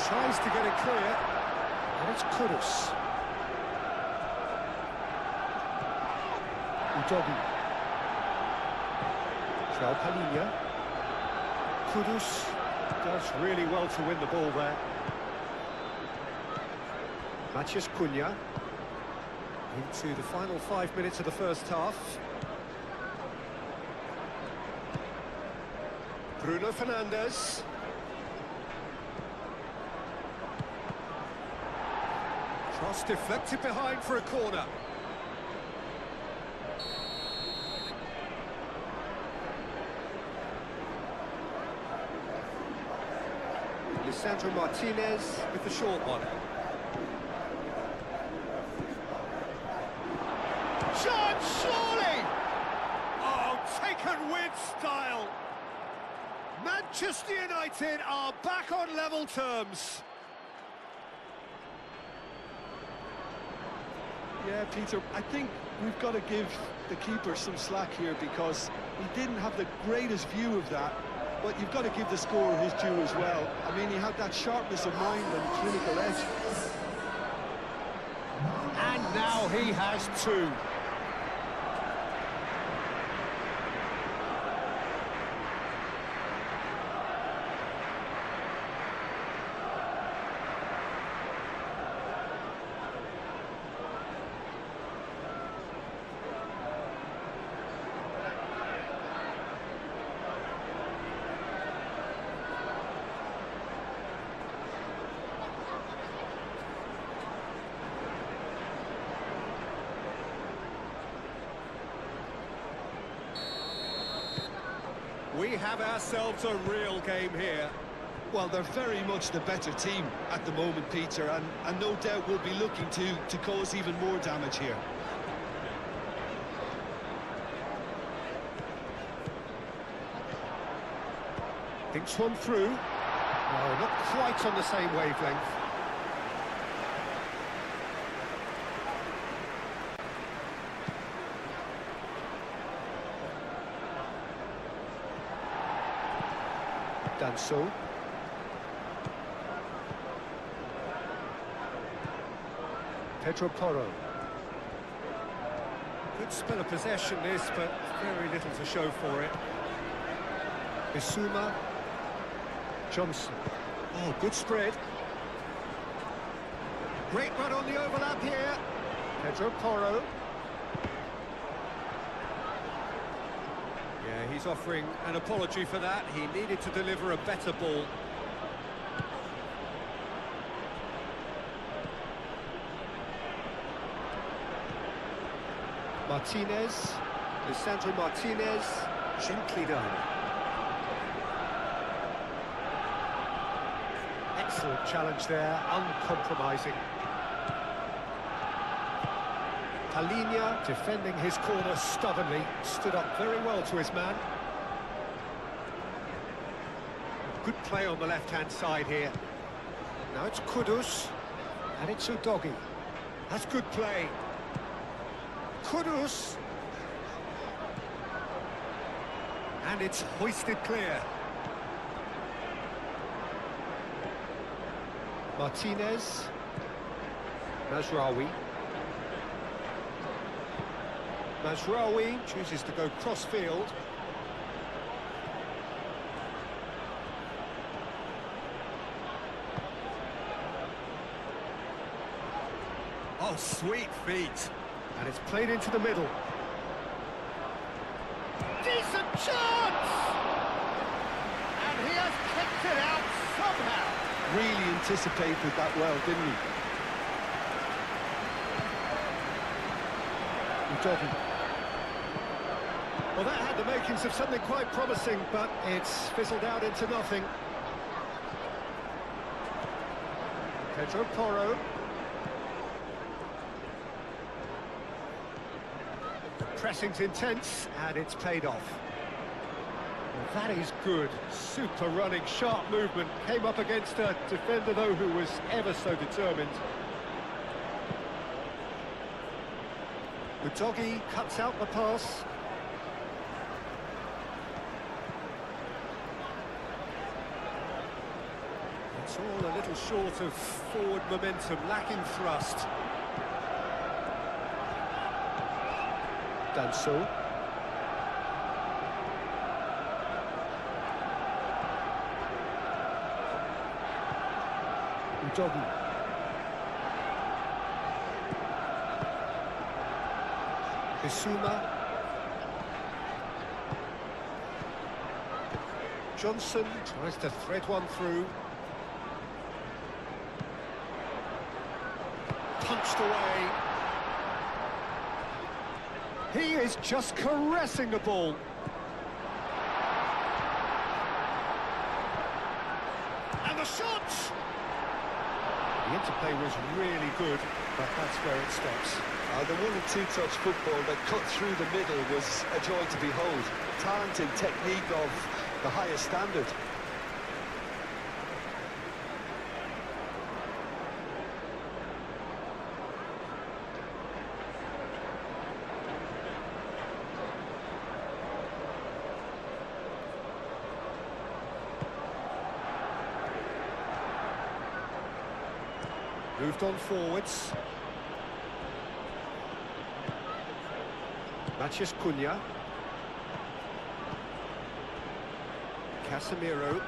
Tries to get it clear, and it's Kudus. Udogi. João Palhinha. Kudus does really well to win the ball there. Matheus Cunha. Into the final 5 minutes of the first half. Bruno Fernandes. Cross deflected behind for a corner. Lisandro Martinez with the short one. Shot, surely! Oh, taken with style. Manchester United are back on level terms. Yeah, Peter, I think we've got to give the keeper some slack here because he didn't have the greatest view of that, but you've got to give the scorer his due as well. I mean, he had that sharpness of mind and clinical edge. And now he has two. We have ourselves a real game here. Well, they're very much the better team at the moment, Peter, and no doubt will be looking to cause even more damage here. Thinks one through. No, not quite on the same wavelength. Danso. Pedro Porro. Good spell of possession this, but very little to show for it. Bissouma. Johnson. Oh, good spread. Great run on the overlap here. Pedro Porro. Yeah, he's offering an apology for that. He needed to deliver a better ball. Martinez. Lisandro Martinez. Gently done. Excellent challenge there, uncompromising. Palhinha defending his corner stubbornly, stood up very well to his man. Good play on the left-hand side here. Now it's Kudus, and it's Udogi. That's good play. Kudus. And it's hoisted clear. Martinez. Mazraoui. Mazraoui chooses to go cross-field. Oh, sweet feet. And it's played into the middle. Decent chance! And he has kicked it out somehow. Really anticipated that well, didn't he? Udogi. Well, that had the makings of something quite promising, but it's fizzled out into nothing. Pedro Porro. Pressing's intense, and it's paid off. Well, that is good. Super running, sharp movement. Came up against a defender, though, who was ever so determined. Udogi cuts out the pass. It's all a little short of forward momentum, lacking thrust. Danso. Udogi. Bissouma. Johnson tries to thread one through. Punched away. He is just caressing the ball. And the shot! The interplay was really good, but that's where it stops. The one and two touch football that cut through the middle was a joy to behold. Talent and technique of the highest standard. Moved on forwards. Mathias Cunha. Casemiro.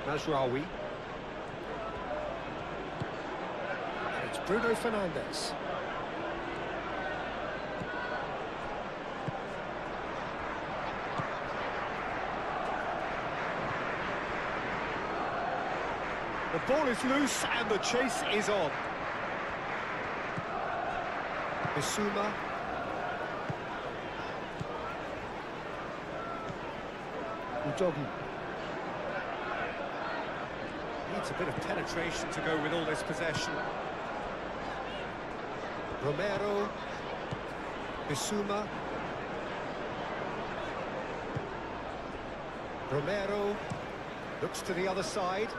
Mazraoui. And it's Bruno Fernandes. The ball is loose and the chase is on. Bissouma. Udogi. Needs a bit of penetration to go with all this possession. Romero. Bissouma. Romero. Looks to the other side.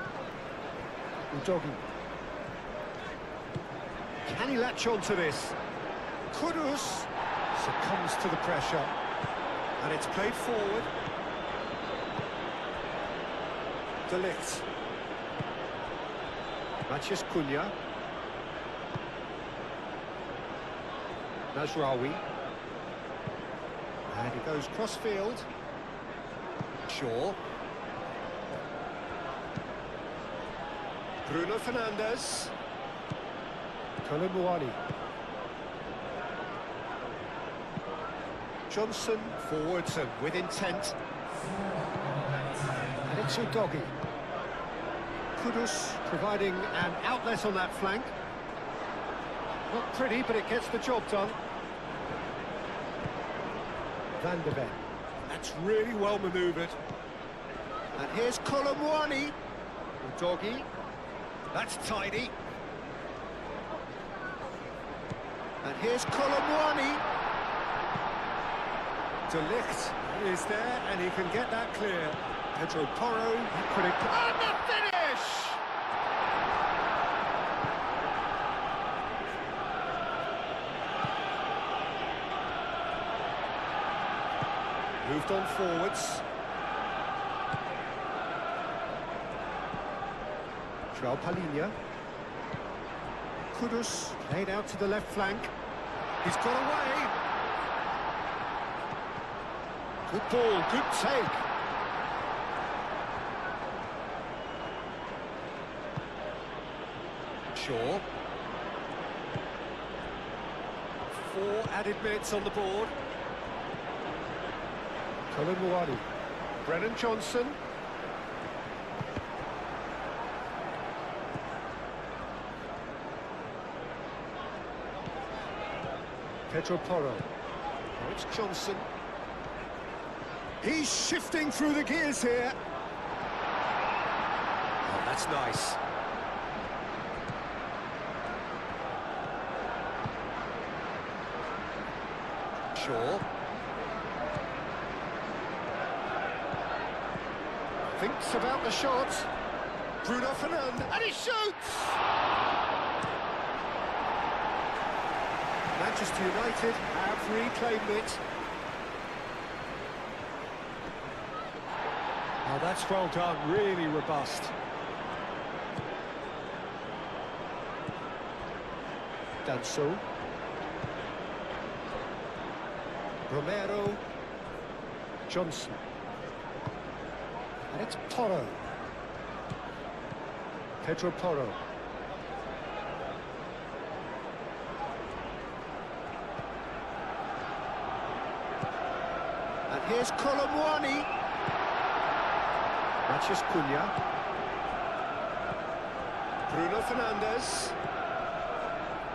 Udogi. Can he latch on to this? Kudus succumbs to the pressure. And it's played forward. De Ligt. Mathias Cunha. Mazraoui. And he goes cross-field. Shaw. Bruno Fernandes. Colomboani. Johnson forwards and with intent. And it's Udogi. Kudus providing an outlet on that flank. Not pretty, but it gets the job done. Van de Ven. That's really well manoeuvred. And here's Colomboani. Udogi. That's tidy. And here's Colomboani. De Ligt is there, and he can get that clear. Pedro Porro, and the finish! Moved on forwards. João Palhinha. Kudus played out to the left flank. He's got away. Good ball, good take. Shaw. 4 added minutes on the board. Colomboani. Brennan Johnson. Pedro Porro. Oh, it's Johnson. He's shifting through the gears here. Oh, that's nice. Shaw. Thinks about the shot. Bruno Fernandes, and he shoots! Manchester United have reclaimed it. Oh, that's well done, really robust. Danso. Romero. Johnson. And it's Porro. Pedro Porro. And here's Colomwani. Mathias Cunha. Bruno Fernandes.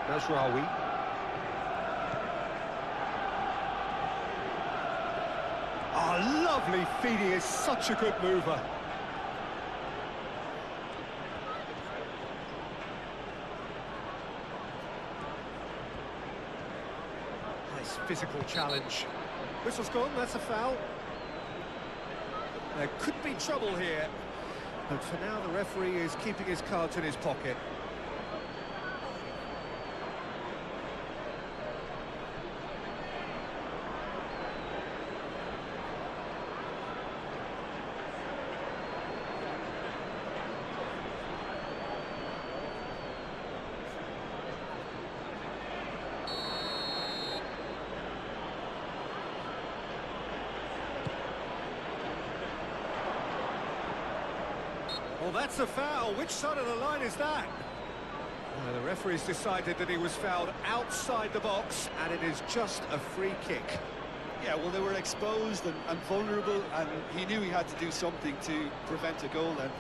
Nasraoui. Oh, lovely feet, he is such a good mover. Nice physical challenge. Whistle's gone, that's a foul. There could be trouble here, but for now the referee is keeping his cards in his pocket. Well, that's a foul. Which side of the line is that? The referee's decided that he was fouled outside the box, and it is just a free kick. Yeah, well, they were exposed and vulnerable, and he knew he had to do something to prevent a goal then.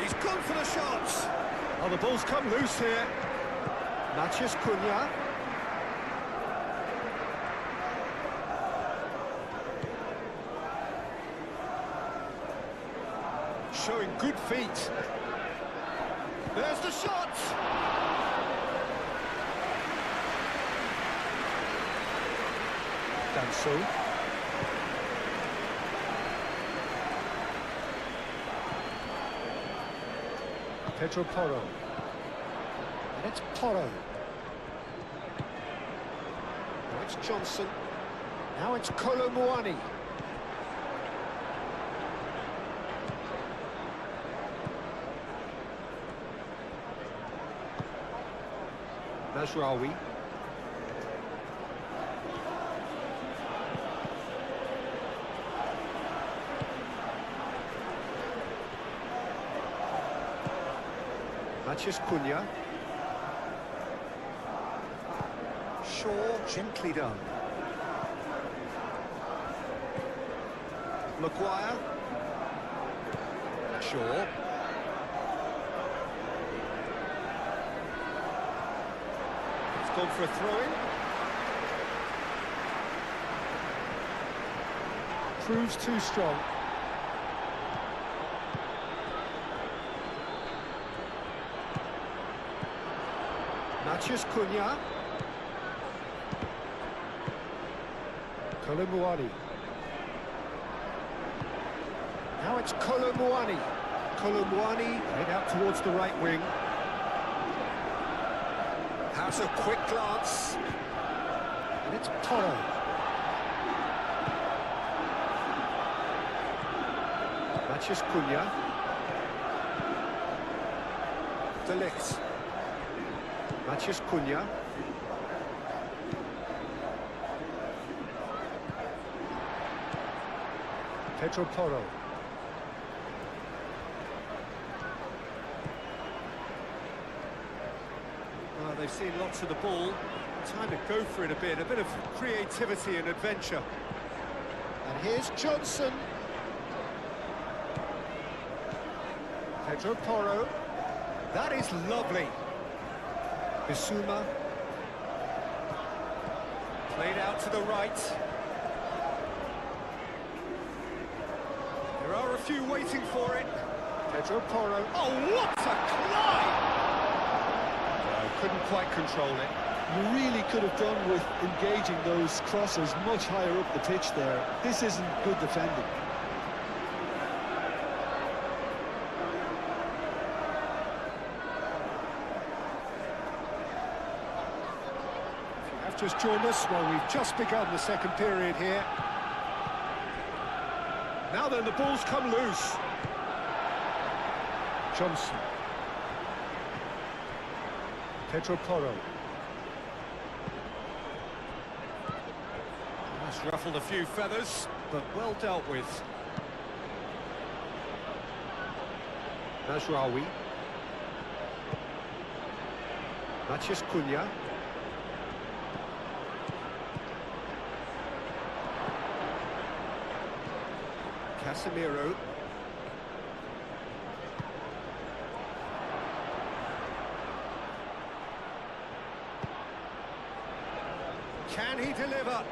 He's gone for the shots. Oh, the ball's come loose here. Mathias Cunha. Showing good feet. There's the shot. Danso. Pedro Porro. And it's Porro. Now it's Johnson. Now it's Colomwani. Nasraoui. Mathias Cunha. Shaw, gently done. Maguire. Shaw. It's gone for a throw-in. Proves too strong. Mathias Cunha. Colomwani. Now it's Colomwani. Colomwani head out towards the right wing. Has a quick glance. And it's Porro. Mathias Cunha. De Ligt. Mathias Cunha. Pedro Porro. Well, they've seen lots of the ball. Time to go for it a bit of creativity and adventure. And here's Johnson. Pedro Porro. That is lovely. Bissouma. Played out to the right. There are a few waiting for it. Pedro Porro. Oh, what a climb! Couldn't quite control it. You really could have done with engaging those crosses much higher up the pitch there. This isn't good defending. just joined us. Well, we've just begun the second period here. Now then, the ball's come loose. Johnson. Pedro Porro. That's ruffled a few feathers, but well dealt with. Mazraoui. Matías Cunha. Casemiro. Can he deliver?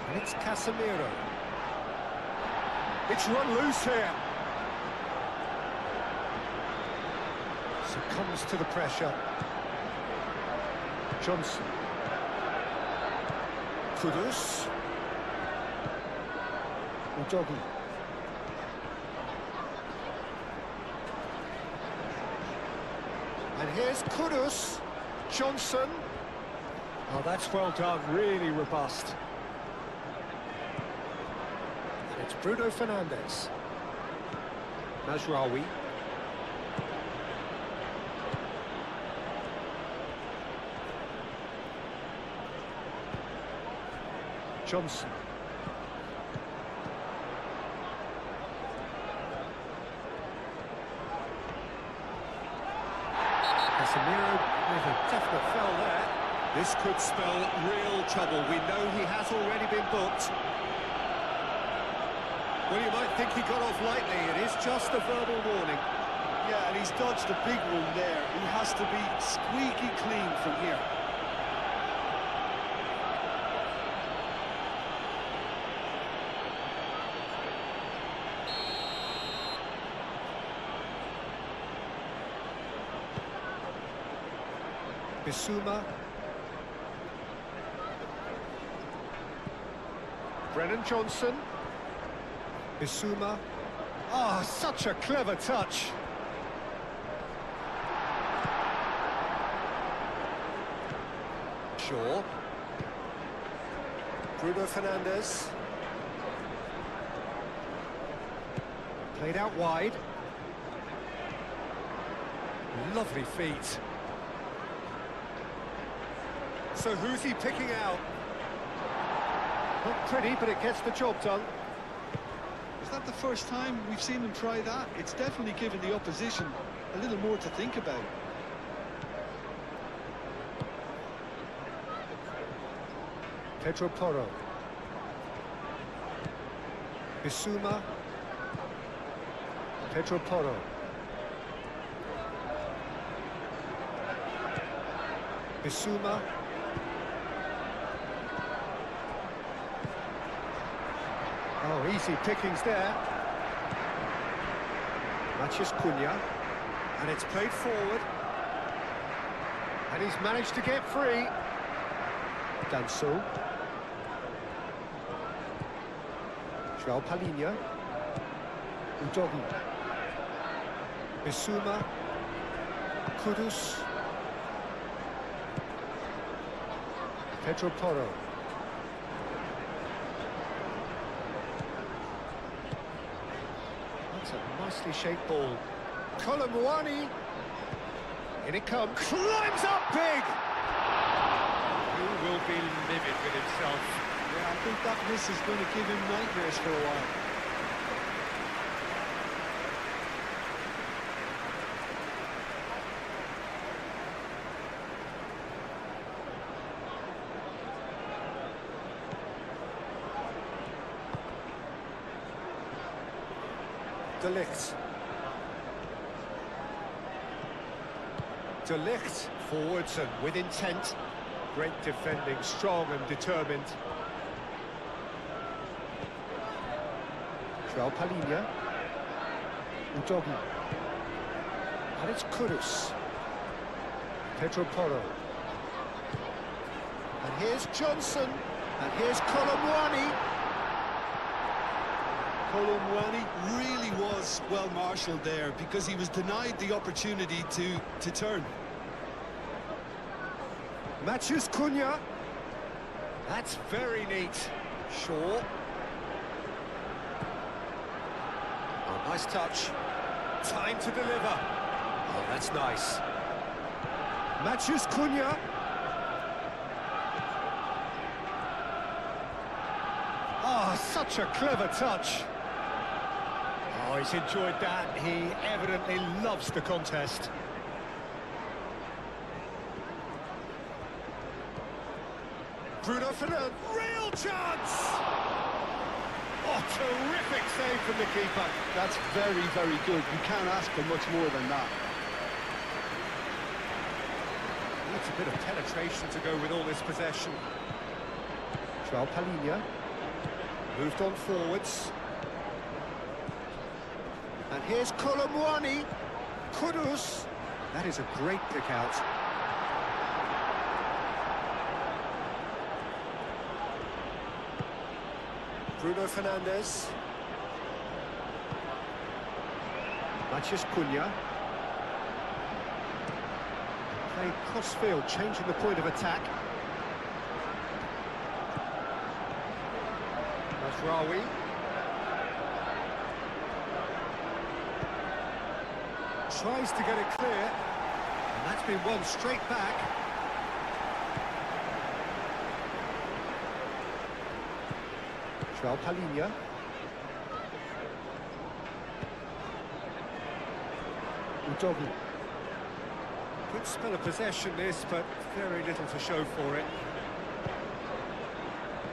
And it's Casemiro. It's run loose here. Succumbs to the pressure. Johnson. Kudus. Udogi. And here's Kudus. Johnson. Oh, that's well done, really robust. And it's Bruno Fernandes. Mazraoui. Johnson. Casemiro with a definite foul there. This could spell real trouble. We know he has already been booked. Well, you might think he got off lightly. It is just a verbal warning. Yeah, and he's dodged a big one there. He has to be squeaky clean from here. Bissouma. Brennan Johnson. Bissouma. Ah, such a clever touch. Shaw. Bruno Fernandes. Played out wide. Lovely feet. So who's he picking out? Not pretty, but it gets the job done. Is that the first time we've seen him try that? It's definitely given the opposition a little more to think about. Pedro Porro. Bissouma. Pedro Porro. Bissouma. Oh, easy pickings there. Matías Cunha. And it's played forward. And he's managed to get free. Danso. João Palhinha. Udogi. Bissouma. Kudus. Pedro Porro. That's a nicely shaped ball. Colomwani. In it comes. Climbs up big! He will be livid with himself. Yeah, I think that miss is going to give him nightmares for a while. De Ligt. De Ligt forwards and with intent. Great defending, strong and determined. João Palhinha. Udogi. And it's Kudus. Pedro Porro. And here's Johnson. And here's Colomwani. Colomwani really was well marshalled there because he was denied the opportunity to turn. Matthews Cunha. That's very neat. Shaw. Oh, nice touch. Time to deliver. Oh, that's nice. Matthews Cunha. Oh, such a clever touch. Oh, he's enjoyed that. He evidently loves the contest. Bruno Fernandes, real chance! Oh, terrific save from the keeper. That's very, very good. You can't ask for much more than that. Needs a bit of penetration to go with all this possession. João Palhinha. Moved on forwards. And here's Colomwani. Kudus. That is a great pick out. Bruno Fernandes. Mathias Cunha. Played cross-field, changing the point of attack. Rawi. Tries to get it clear, and that's been won straight back. João Palhinha. Udogi. Good spell of possession this, but very little to show for it.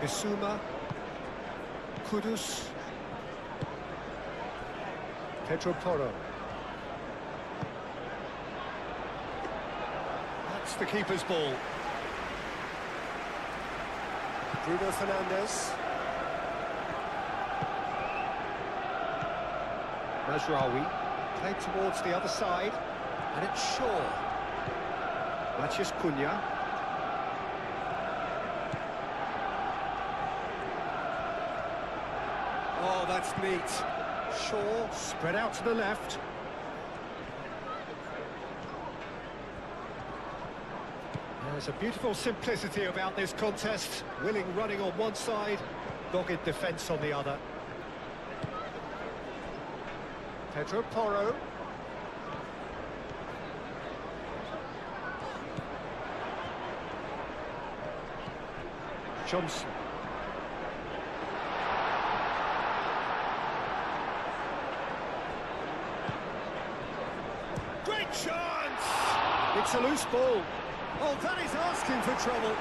Isuma. Kudus. Pedro Porro. That's the keeper's ball. Bruno Fernandes. Mazraoui. Played towards the other side. And it's Shaw. Mathias Cunha. Oh, that's neat. Shaw spread out to the left. There's a beautiful simplicity about this contest. Willing running on one side, dogged defence on the other. Pedro Porro. Johnson. Great chance! It's a loose ball. Oh, that is asking for trouble.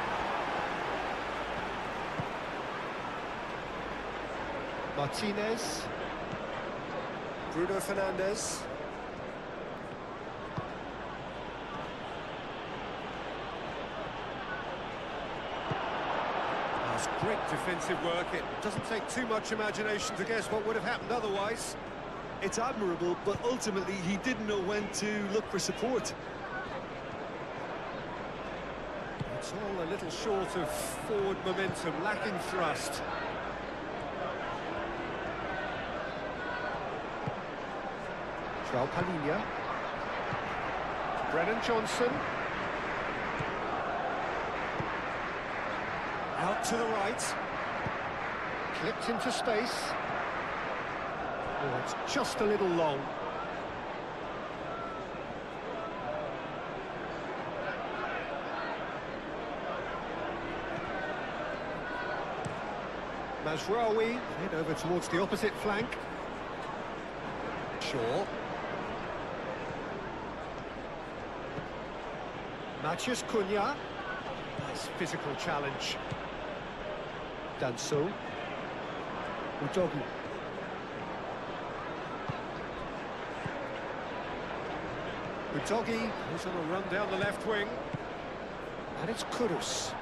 Martinez. Bruno Fernandes. That's great defensive work. It doesn't take too much imagination to guess what would have happened otherwise. It's admirable, but ultimately he didn't know when to look for support. It's all a little short of forward momentum, lacking thrust. João Palhinha. Brennan Johnson. Out to the right. Clipped into space. Oh, it's just a little long. Mazraoui, head over towards the opposite flank. Shaw. Mathias Cunha. Nice physical challenge. Danso. Udogi. Udogi, who's on a run down the left wing. And it's Kudus.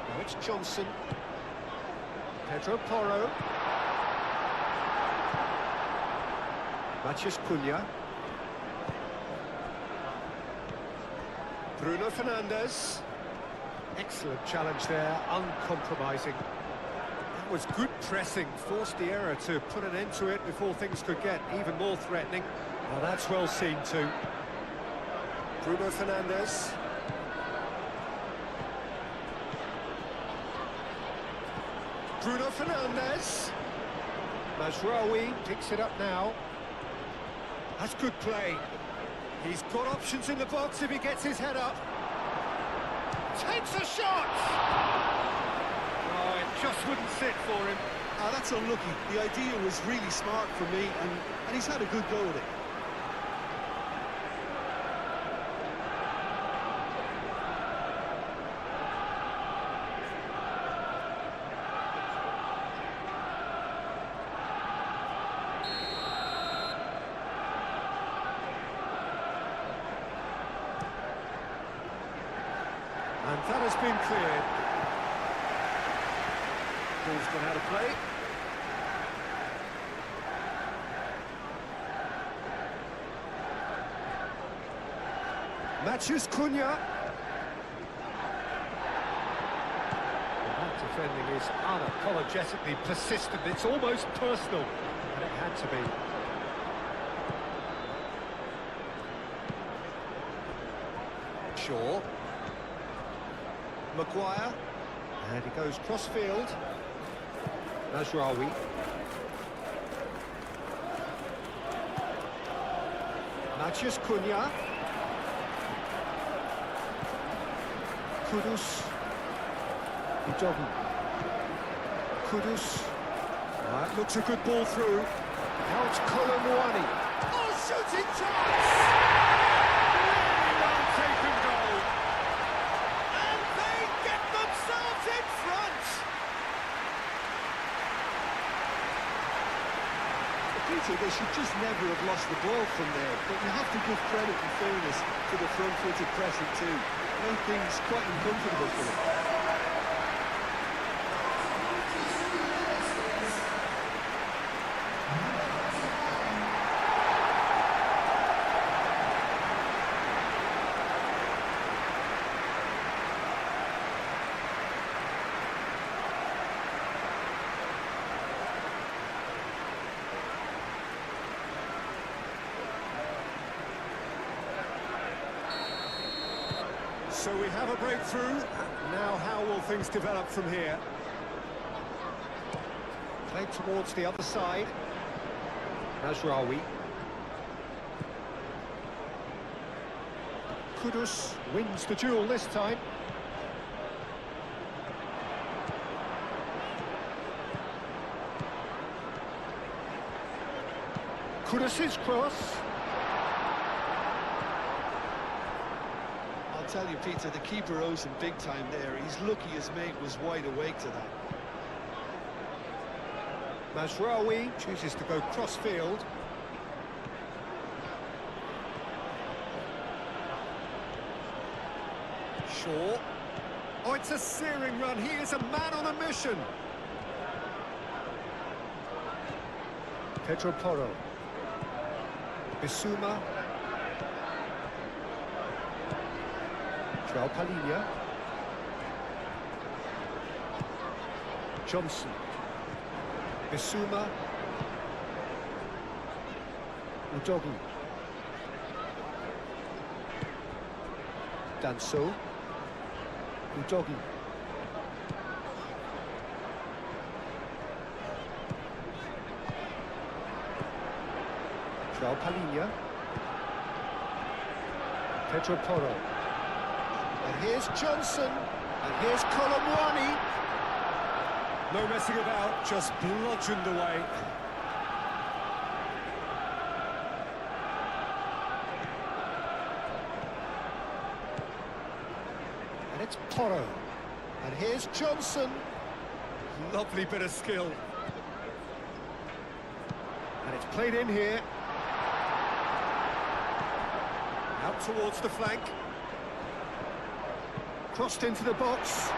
Now it's Johnson. Pedro Porro. Mathias Cunha. Bruno Fernandes. Excellent challenge there, uncompromising. That was good pressing, forced the error to put an end to it before things could get even more threatening. Well, that's well seen too. Bruno Fernandes. Bruno Fernandes. Mazraoui picks it up now. That's good play. He's got options in the box if he gets his head up. Takes a shot! Oh, it just wouldn't sit for him. That's unlucky. The idea was really smart for me, and he's had a good go at it. And that has been cleared. Ball's gone out of play. Matches Cunha. That defending is unapologetically persistent. It's almost personal, and it had to be. Shaw. Maguire, and he goes cross-field. Mazraoui. Mathias Cunha. Kudus. Udogi. Kudus. That looks a good ball through. Now it's Colomwani. Oh, shooting chance! Really well taken goal. And they get themselves in front. Peter, they should just never have lost the ball from there, but you have to give credit and fairness to the front-footed pressing too. Made things quite uncomfortable for them. So we have a breakthrough. Now how will things develop from here? Played towards the other side. Mazraoui. Kudus wins the duel this time. Kudus's cross. I'll tell you, Peter, the keeper owes him big time there. He's lucky his mate was wide awake to that. Mazraoui chooses to go cross-field. Shaw. Oh, it's a searing run. He is a man on a mission. Pedro Porro. Bissouma. João Palhinha. Johnson. Bissouma. Udogi. Danso. Udogi. João Palhinha. Pedro Porro. And here's Johnson. And here's Colomwani. No messing about, just bludgeoned away. And it's Porro. And here's Johnson. Lovely bit of skill. And it's played in here. Out towards the flank. Crossed into the box.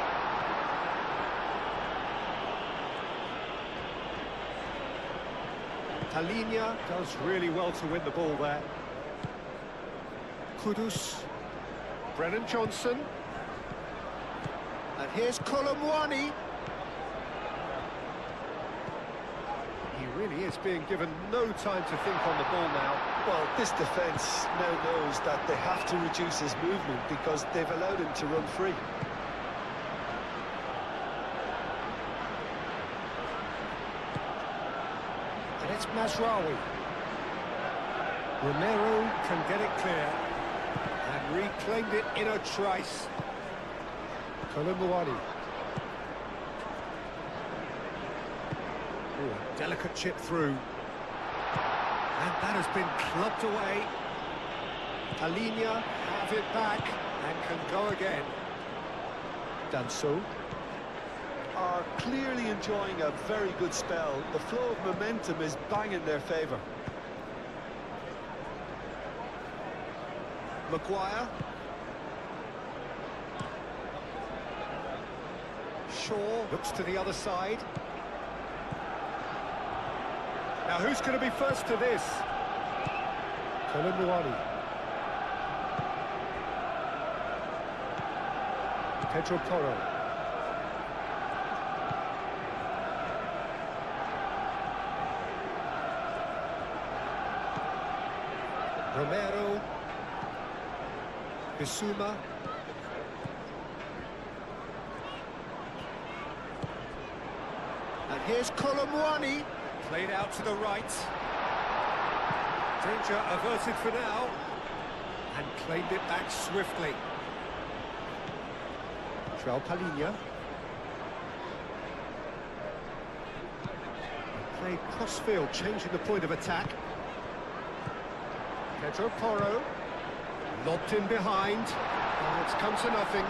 Palhinha does really well to win the ball there. Kudus. Brennan Johnson. And here's Colomwani. Really is being given no time to think on the ball now. Well, this defence now knows that they have to reduce his movement because they've allowed him to run free. And it's Mazraoui. Romero can get it clear. And reclaimed it in a trice. Colomboani. A delicate chip through. And that has been clubbed away. Palinia have it back and can go again. Danso. Are clearly enjoying a very good spell. The flow of momentum is bang in their favour. Maguire. Shaw looks to the other side. Now who's going to be first to this? Colomboani. Pedro Porro. Romero. Bissouma. And here's Colomboani. Played out to the right. Danger averted for now. And claimed it back swiftly. João Palinia. Played crossfield, changing the point of attack. Pedro Porro. Lobbed in behind. And it's come to nothing.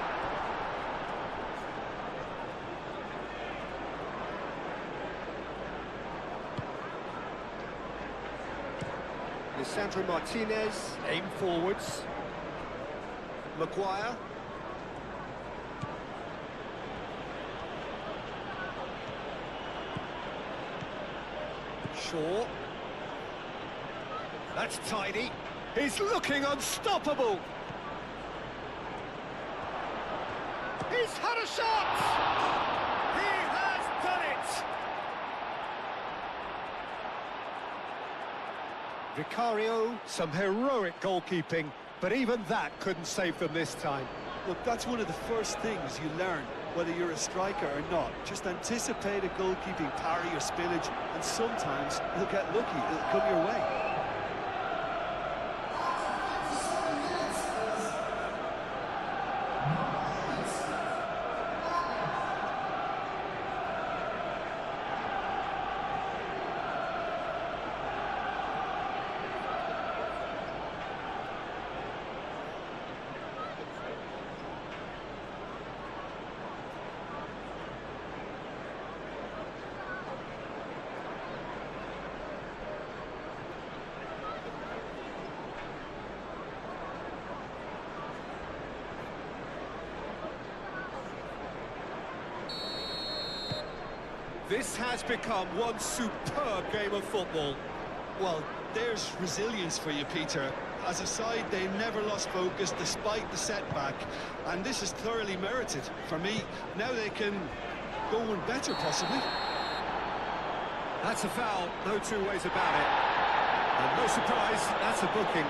Lisandro Martinez, aim forwards. Maguire. Shaw. That's tidy. He's looking unstoppable. He's had a shot! He has done it! Vicario, some heroic goalkeeping, but even that couldn't save them this time. Look, that's one of the first things you learn, whether you're a striker or not. Just anticipate a goalkeeping parry or spillage, and sometimes you'll get lucky, it'll come your way. This has become one superb game of football. Well, there's resilience for you, Peter. As a side, they never lost focus despite the setback, and this is thoroughly merited. For me, now they can go one better, possibly. That's a foul, no two ways about it. And no surprise, that's a booking.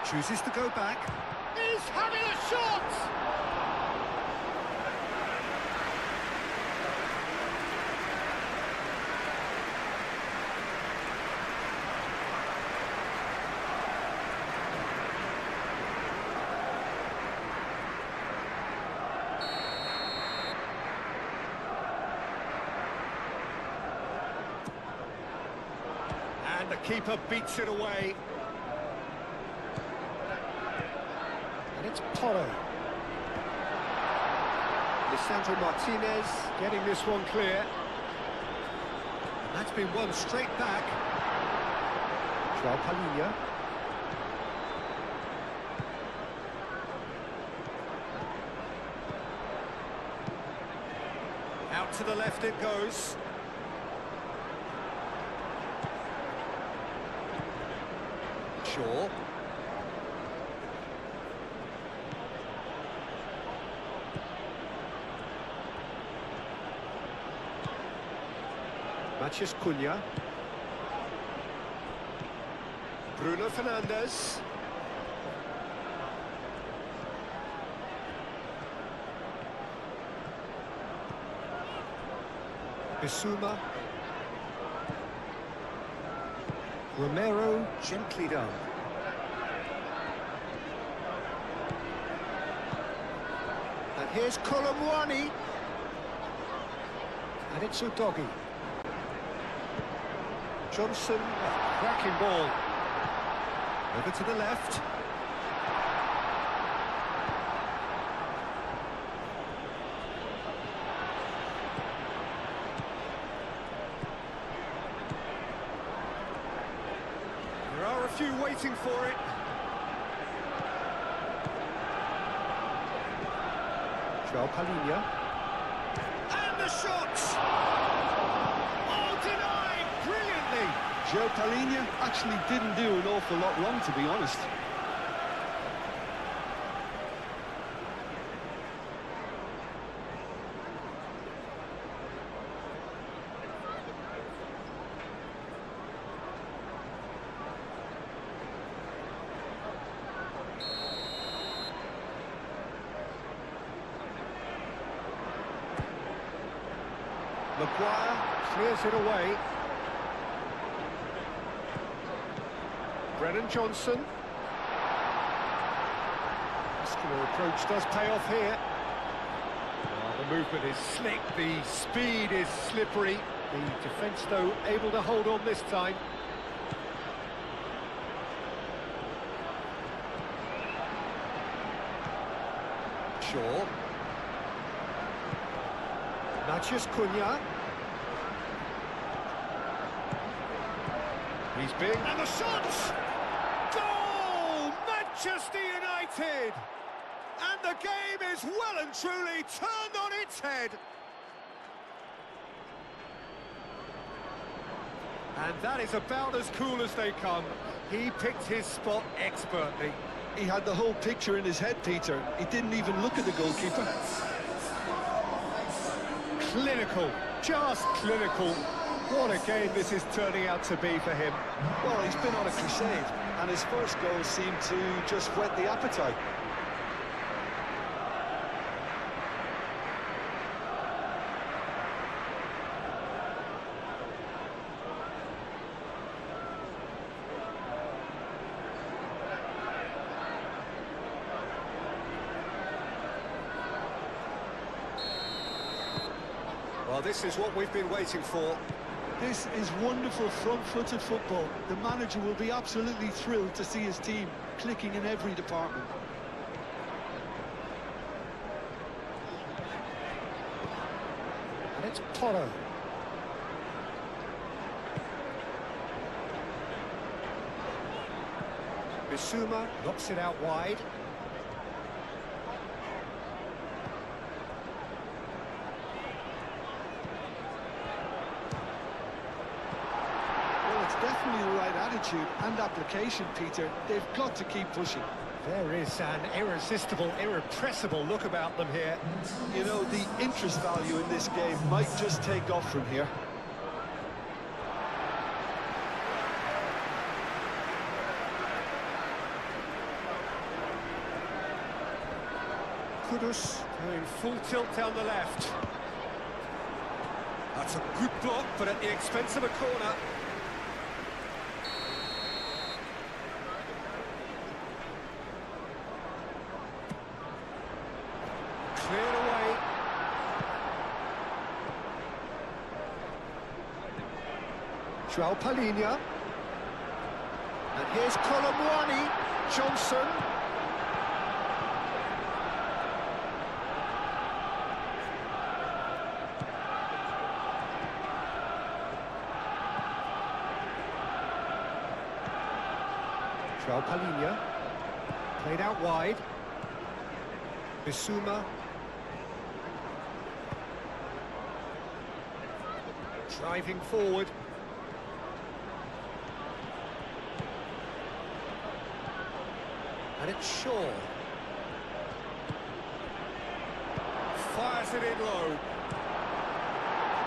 Chooses to go back. He's having a shot! And the keeper beats it away. It's Porro. Lisandro Martinez getting this one clear. And that's been won straight back. João Palinia. Out to the left it goes. Shaw. Mathias Cunha. Bruno Fernandes. Bissouma. Romero, gently done. And here's Colomwani. And it's Udogi. Johnson, cracking ball. Over to the left. There are a few waiting for it. João Palhinha. And the shot! Oh, denied brilliantly! Joe Palhinha actually didn't do an awful lot wrong, to be honest. Maguire clears it away. Brennan Johnson. Muscular approach does pay off here. Oh, the movement is slick, the speed is slippery. The defence, though, able to hold on this time. Shaw. Mathias Cunha. He's big. And the shot! Goal! Manchester United! And the game is well and truly turned on its head. And that is about as cool as they come. He picked his spot expertly. He had the whole picture in his head, Peter. He didn't even look at the goalkeeper. Clinical, just clinical. What a game this is turning out to be for him. Well, he's been on a crusade, and his first goal seemed to just whet the appetite. Well, this is what we've been waiting for. This is wonderful front-footed football. The manager will be absolutely thrilled to see his team clicking in every department. And it's Porro. Bissouma knocks it out wide. Definitely the right attitude and application, Peter. They've got to keep pushing. There is an irresistible, irrepressible look about them here. You know, the interest value in this game might just take off from here. Kudus going full tilt down the left. That's a good block, but at the expense of a corner. Cleared away. João Palhinha. And here's Colomwani. Johnson. João Palhinha. Played out wide. Driving forward. And it's Shaw. Fires it in low.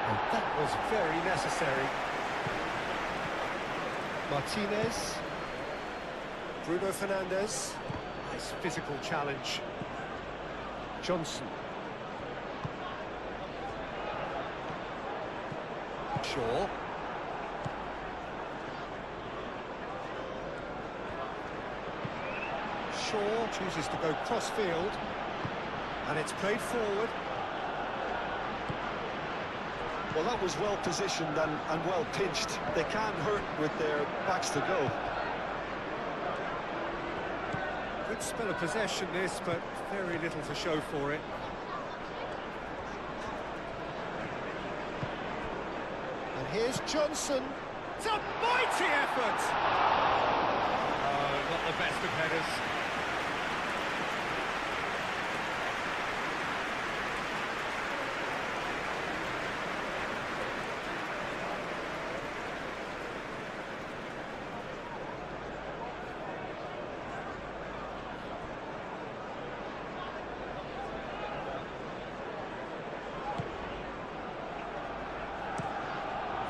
And that was very necessary. Martinez. Bruno Fernandes. Nice physical challenge. Johnson. Shaw. Shaw chooses to go cross-field. And it's played forward. Well, that was well positioned and well pinched. They can't hurt with their backs to go. Good spell of possession this, but very little to show for it. And here's Johnson. It's a mighty effort! Oh, not the best of headers.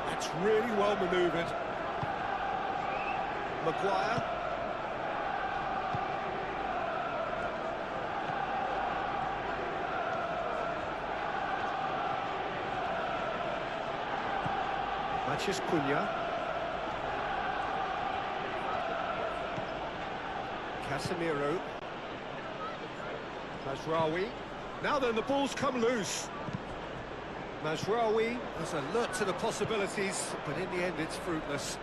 That's really well manoeuvred. Maguire. Matches Cunha. Casemiro. Mazraoui. Now then, the ball's come loose. Mazraoui was alert to the possibilities, but in the end it's fruitless.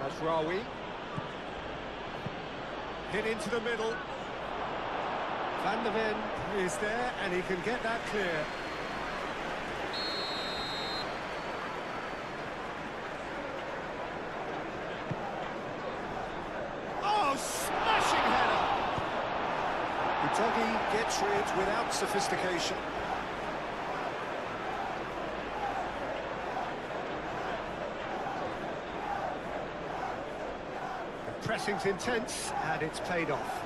Mazraoui. Hit into the middle. Van der Ven is there, and he can get that clear. Oh, smashing header! Udogie gets rid without sophistication. The pressing's intense, and it's paid off.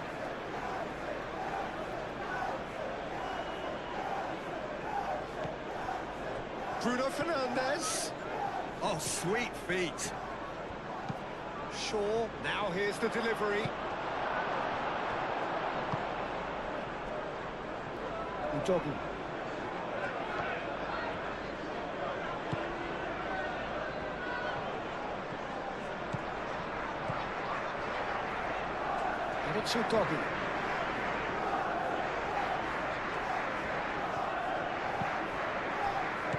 Bruno Fernandes. Oh, sweet feet. Shaw, now here's the delivery. Udogie. And it's Udogie.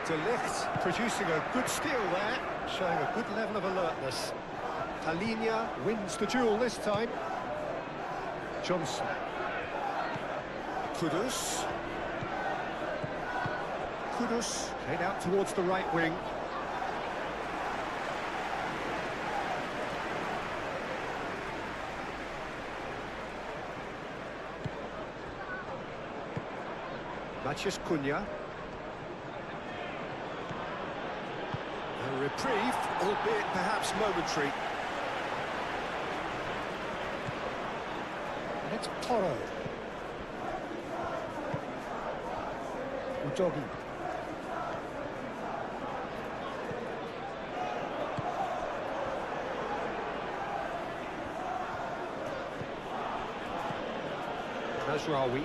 De Ligt producing a good steal there, showing a good level of alertness. Talinia wins the duel this time. Johnson. Kudus. Kudus played out towards the right wing. Matches Cunha. A reprieve, albeit perhaps momentary. And it's Toro. Udogie. Mazraoui.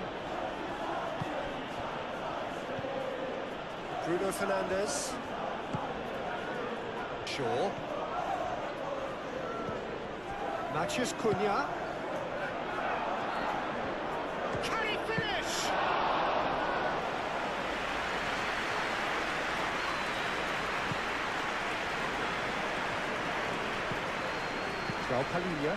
Bruno Fernandes. Shaw. Matches Cunha. Can he finish? Palhinha.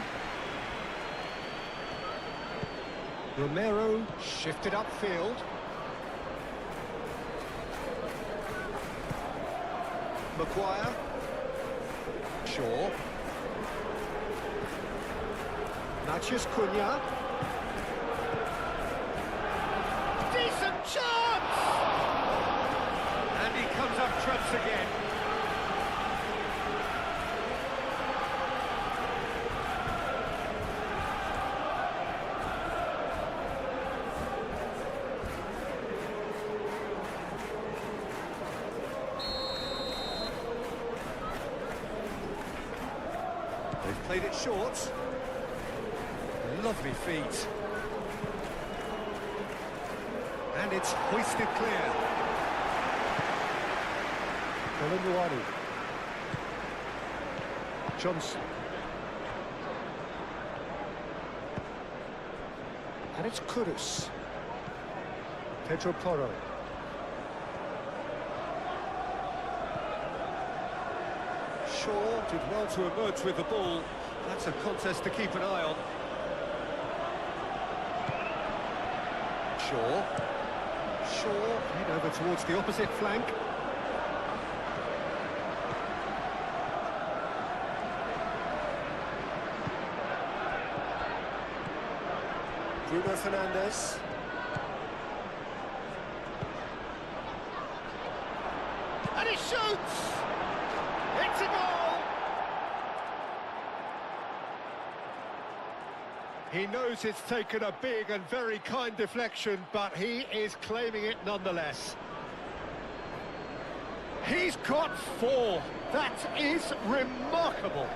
Romero shifted upfield. Maguire. Shaw. Matches Cunha. Decent chance! traps again. They've played it short. Lovely feet. And it's hoisted clear. Colomboani. Johnson. And it's Kudus. Pedro Porro. Shaw did well to emerge with the ball. That's a contest to keep an eye on. Shaw, head over towards the opposite flank. Bruno Fernandes. And he shoots! It's a goal! He knows it's taken a big and very kind deflection, but he is claiming it nonetheless. He's got 4. That is remarkable.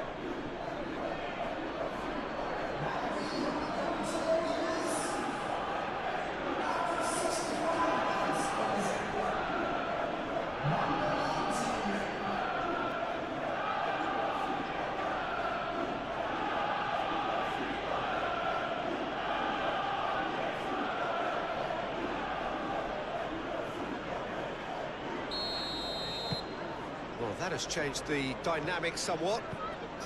Well, that has changed the dynamic somewhat.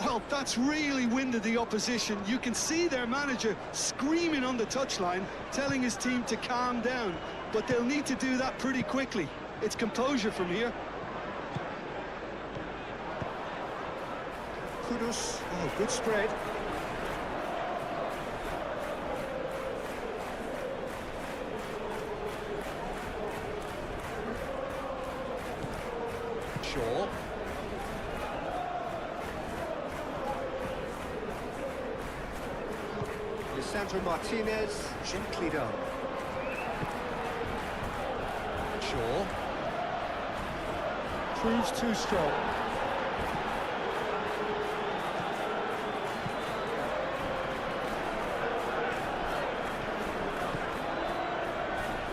Well, that's really winded the opposition. You can see their manager screaming on the touchline, telling his team to calm down. But they'll need to do that pretty quickly. It's composure from here. Kudus, oh, good spread. Shaw. Lisandro Martinez, gently done. Shaw. Proves too strong.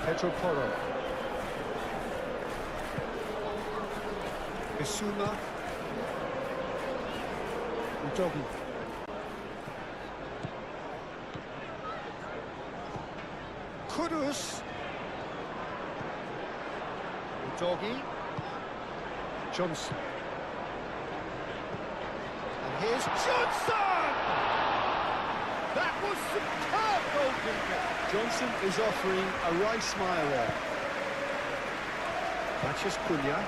Pedro Porro. Bissouma. Udogi. Kudus. Udogi. Johnson. And here's Johnson! That was superb goalkeeping. Johnson is offering a right smile there. Matches Cunha.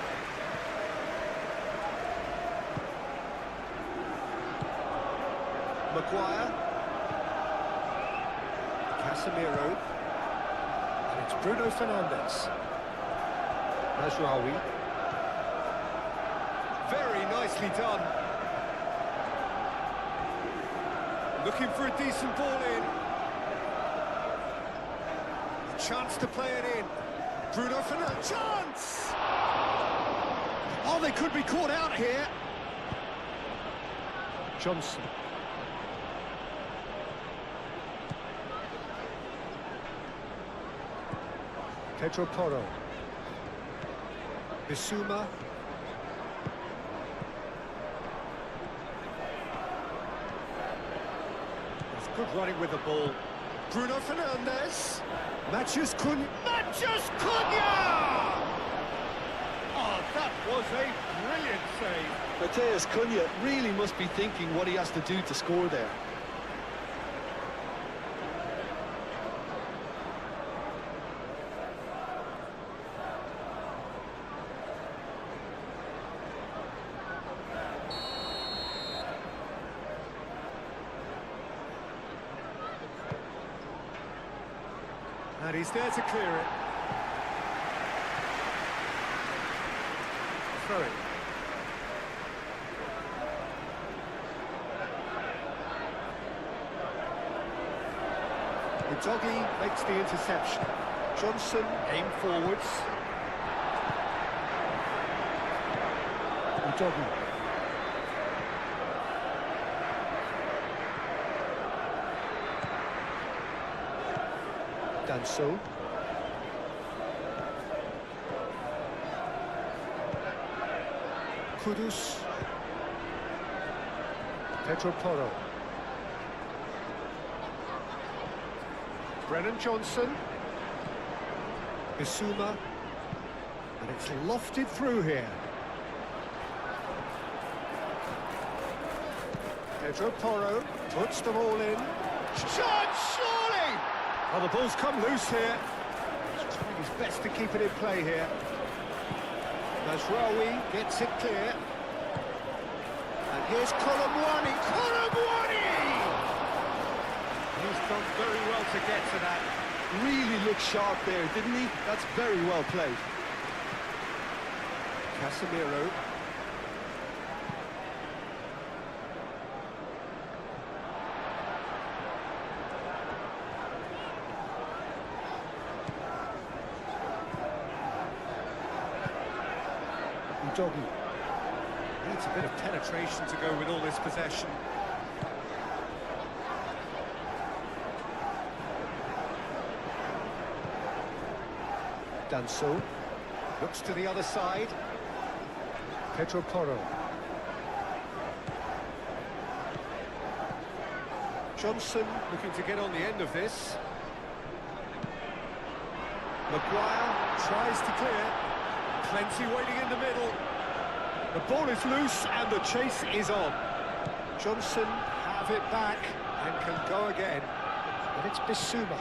Maguire. Casemiro. And it's Bruno Fernandes. Mazraoui. Very nicely done. Looking for a decent ball in. A chance to play it in. Bruno Fernandes. Chance! Oh, they could be caught out here. Johnson. Pedro Porro. Bissouma. That's good running with the ball. Bruno Fernandes. Matches Cunha. Matches Cunha! Oh, that was a brilliant save. Mateus Cunha really must be thinking what he has to do to score there. And he's there to clear it. throw it. Udogi makes the interception. Johnson aim forwards. Udogi. Danso. Kudus. Pedro Porro. Brennan Johnson. Bissouma. And it's lofted through here. Pedro Porro puts them all in. Shot, surely! Oh, the ball's come loose here. He's trying his best to keep it in play here. Mazraoui gets it clear. And here's Colomwani. He's done very well to get to that. Really looked sharp there, didn't he? That's very well played. Casemiro. Udogi. Needs a bit of penetration to go with all this possession. Danso looks to the other side. Pedro Porro. Johnson looking to get on the end of this. Maguire tries to clear. Plenty waiting in the middle. The ball is loose and the chase is on. Johnson have it back and can go again. But it's Bissouma.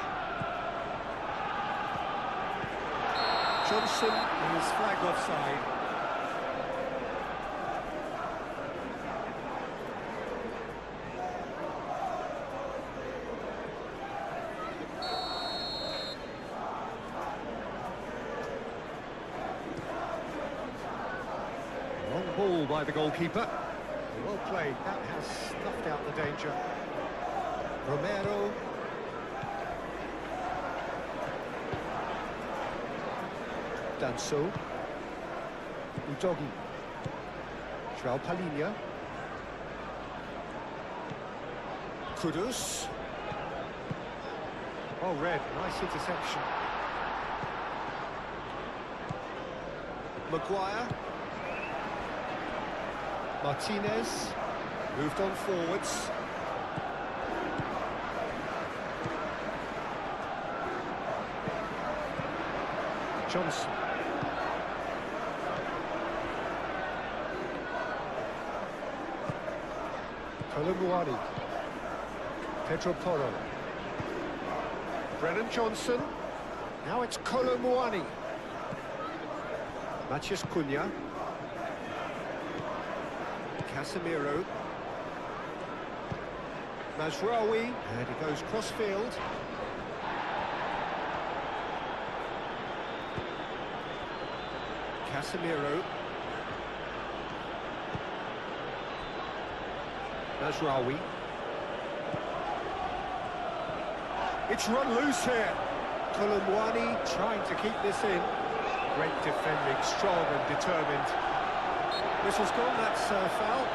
Johnson is flagged offside. Long ball by the goalkeeper. Well played, that has snuffed out the danger. Romero. Danso. Udogi. João Palhinha. Kudus. Oh, red, nice interception. Maguire. Martinez. Moved on forwards. Johnson. Colomwani. Pedro Porro. Brennan Johnson. Now it's Colomwani. Matheus Cunha. Casemiro. Mazraoui. And he goes cross-field. Casemiro. Mazraoui. It's run loose here. Colomwani trying to keep this in. Great defending, strong and determined. Whistle's gone, that's foul.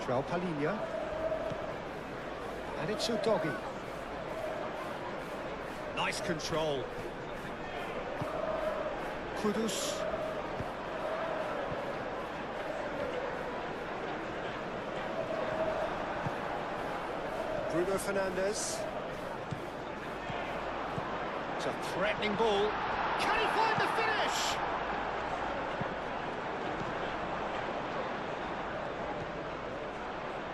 João Palhinha. And it's Udogi. Nice control. Kudus. Bruno Fernandes. It's a threatening ball. Can he find the finish?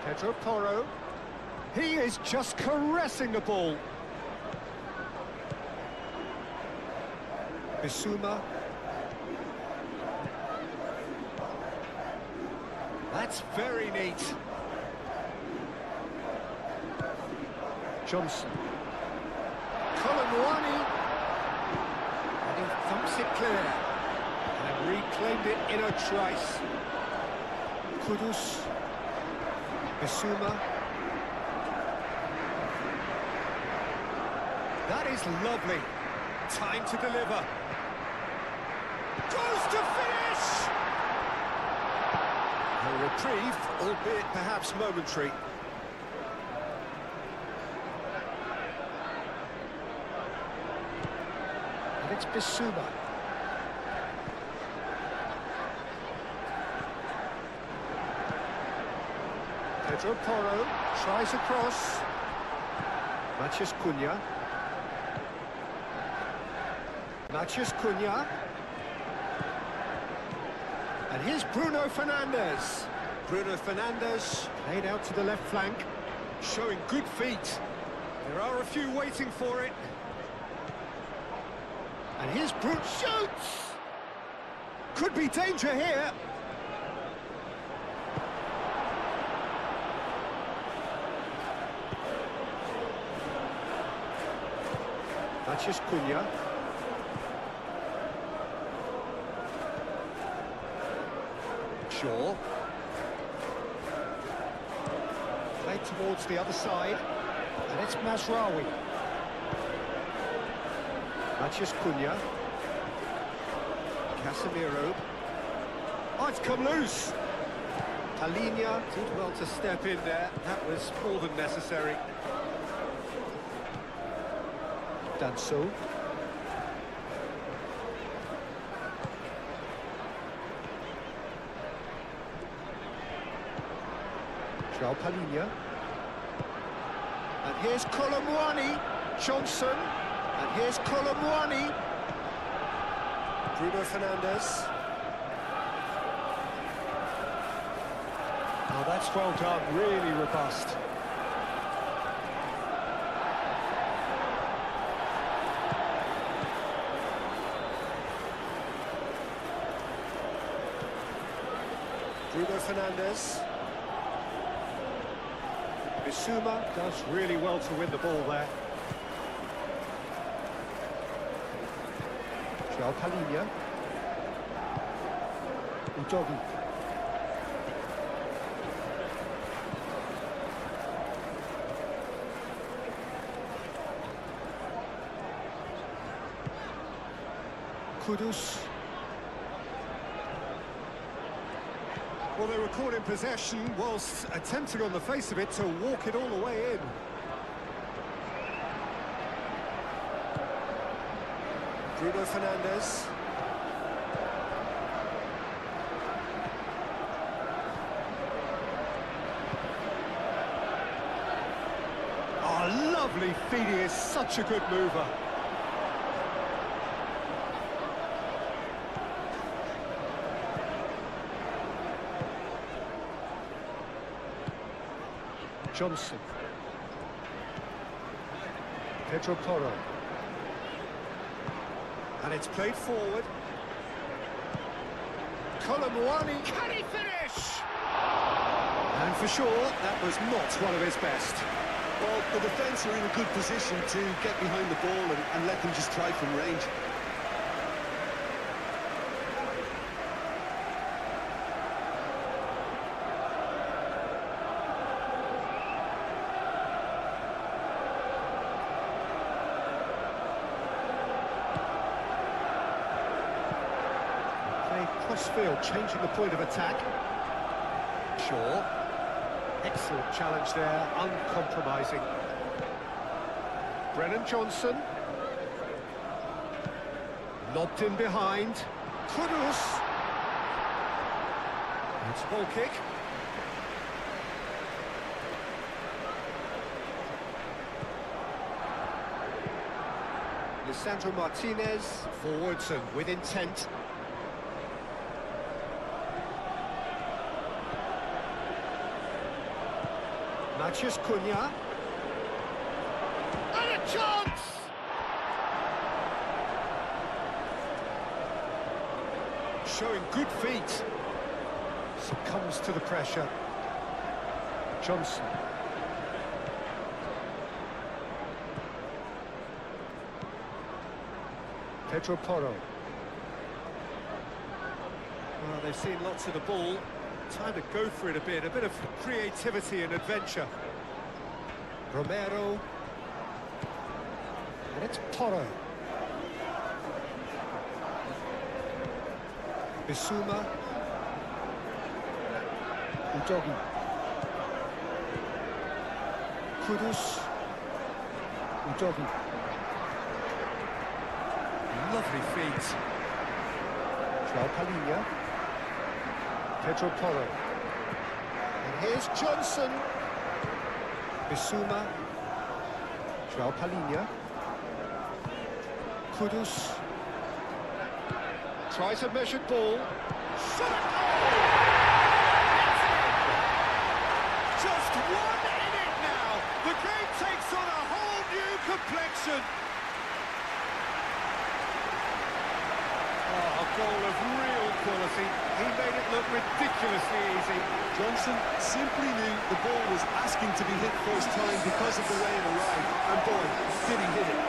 Pedro Porro. He is just caressing the ball. Bissouma. That's very neat. Johnson. Colomwani. And he thumps it clear. And reclaimed it in a trice. Kudus. Bissouma. That is lovely. Time to deliver. Goes to finish! A reprieve, albeit perhaps momentary. And it's Bissouma. Pedro Porro tries across. Matheus Cunha. Matheus Cunha. And here's Bruno Fernandes. Bruno Fernandes played out to the left flank, showing good feet. There are a few waiting for it. And here's Bruno shoots! Could be danger here. Matheus Cunha. Shaw. Played towards the other side. And it's Mazraoui. Matheus Cunha. Casemiro. Oh, it's come loose. Palhinha did well to step in there. That was more than necessary. Danso. João Palhinha. And here's Colomwani. Johnson. And here's Colomwani. Bruno Fernandes. Oh, that's well done. Really robust. Bruno Fernandes. Bissouma does really well to win the ball there. João Palhinha. Udogi. Kudus. Well, they were caught in possession whilst attempting on the face of it to walk it all the way in. Bruno Fernandes. Oh, lovely feet. He is such a good mover. Johnson. Pedro Porro. And it's played forward. Colomwani. Can he finish? And for sure, that was not one of his best. Well, the defence are in a good position to get behind the ball and let them just try from range. Crossfield changing the point of attack. Shaw. Excellent challenge there, uncompromising. Brennan Johnson. Lobbed in behind. Kudus. It's a ball kick. Lisandro Martinez. Forwards and with intent. Mathias Cunha. And a chance! Showing good feet. Succumbs to the pressure. Johnson. Pedro Porro. Well, they've seen lots of the ball. Time to go for it a bit of creativity and adventure. Romero. And it's Porro. Bissouma. Udogi. Kudus. Udogi. Lovely feet. João Palhinha. Pedro Porro. And here's Johnson. Bissouma. João Palhinha. Kudus. Tries a measured ball. Shot a goal! Just one in it now. The game takes on a whole new complexion. Oh, a goal of real quality. He made it look ridiculously easy. Johnson simply knew the ball was asking to be hit first time because of the way it arrived. And boy, did he hit it.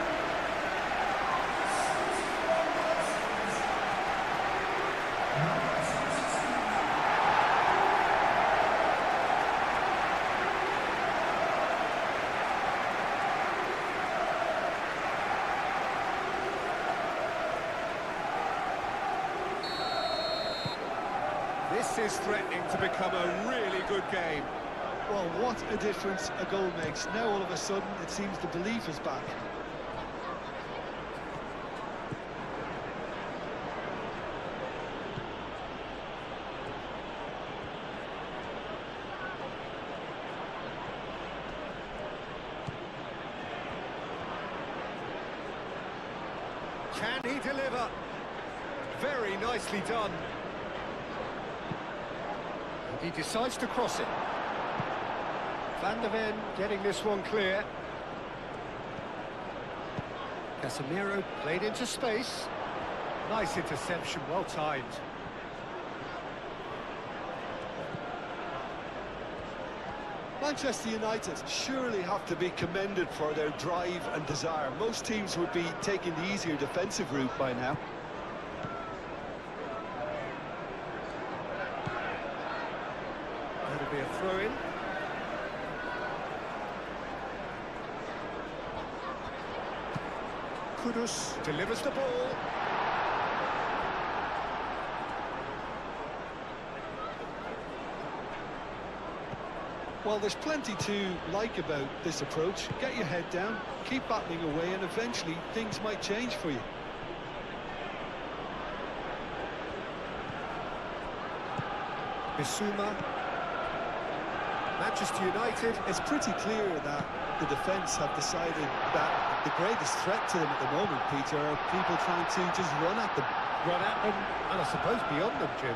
This is threatening to become a really good game. Well, what a difference a goal makes. Now all of a sudden it seems the belief is back. Can he deliver? Very nicely done. He decides to cross it. Van der Ven getting this one clear. Casemiro played into space. Nice interception, well timed. Manchester United surely have to be commended for their drive and desire. Most teams would be taking the easier defensive route by now. That'll be a throw-in. Kudus delivers the ball. Well, there's plenty to like about this approach. Get your head down, keep battling away, and eventually things might change for you. Bissouma. Manchester United. It's pretty clear that the defence have decided that the greatest threat to them at the moment, Peter, are people trying to just run at them. Run at them, and I suppose beyond them, Jim.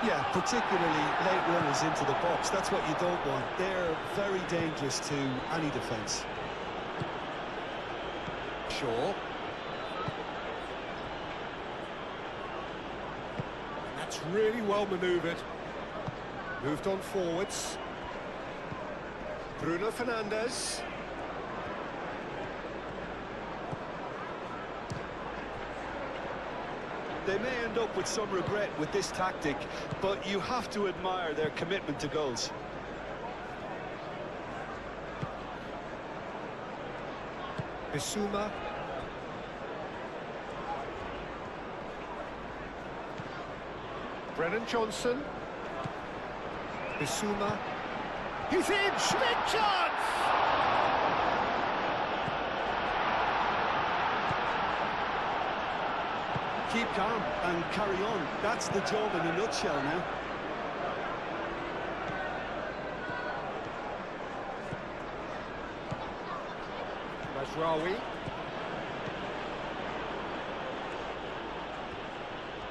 Yeah, particularly late runners into the box. That's what you don't want. They're very dangerous to any defence. Sure. That's really well manoeuvred. Moved on forwards. Bruno Fernandes. They may end up with some regret with this tactic, but you have to admire their commitment to goals. Bissouma. Brennan Johnson. Bissouma. He's in! Schmidt chance! Keep calm and carry on. That's the job in a nutshell now. Mazraoui.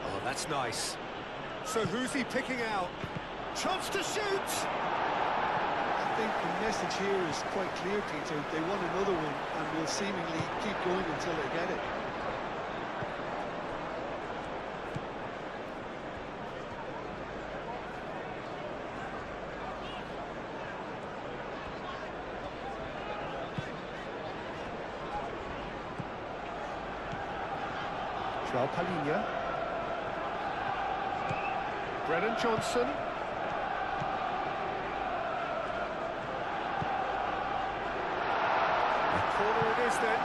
Oh, that's nice. So who's he picking out? Chance to shoot! think the message here is quite clear, Peter. They want another one and will seemingly keep going until they get it. Palhinha. Brennan Johnson. A corner it is then.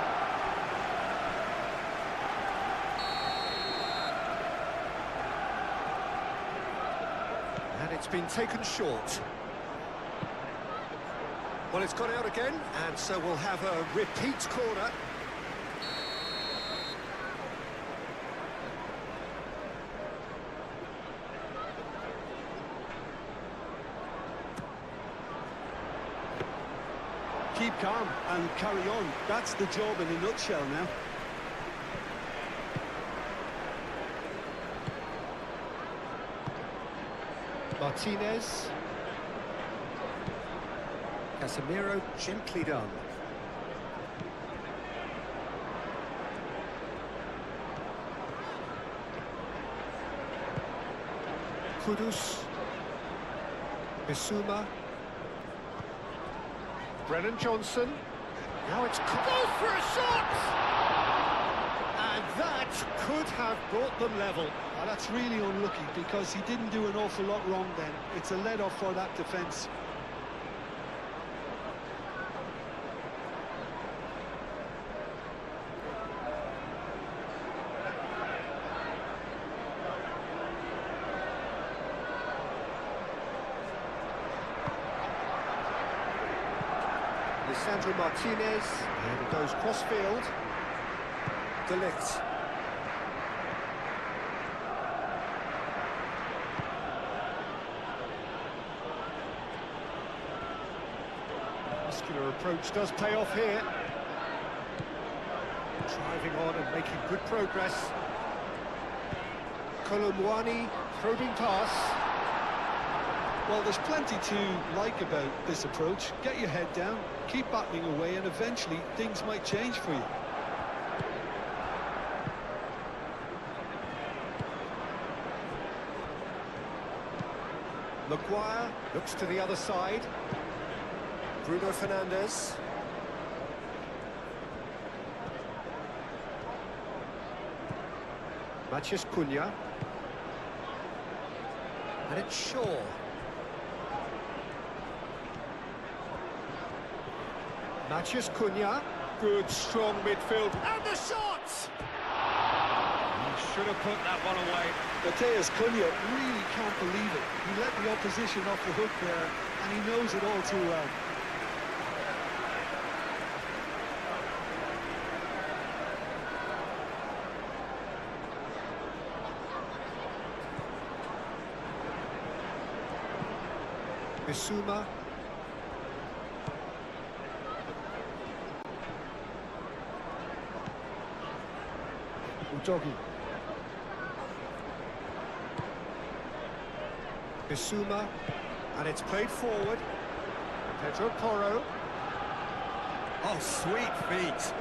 And it's been taken short. Well, it's gone out again, and so we'll have a repeat corner. Keep calm and carry on. That's the job in a nutshell now. Martinez. Casemiro, gently done. Kudus. Bissouma. Brennan Johnson. Now it's goes for a shot! And that could have brought them level. Oh, that's really unlucky because he didn't do an awful lot wrong then. It's a let-off for that defence. Sandro Martinez, and it goes cross-field. De Ligt. Muscular approach does pay off here. Driving on and making good progress. Kolomwani, probing pass. Well, there's plenty to like about this approach. Get your head down, keep battling away, and eventually things might change for you. Maguire looks to the other side. Bruno Fernandes. Matheus Cunha. And it's Shaw. Matheus Cunha, good strong midfield, and the shot! He should have put that one away. Matheus Cunha really can't believe it. He let the opposition off the hook there, and he knows it all too well. Bissouma. Udogi. Bissouma, and it's played forward. Pedro Porro. Oh, sweet feet.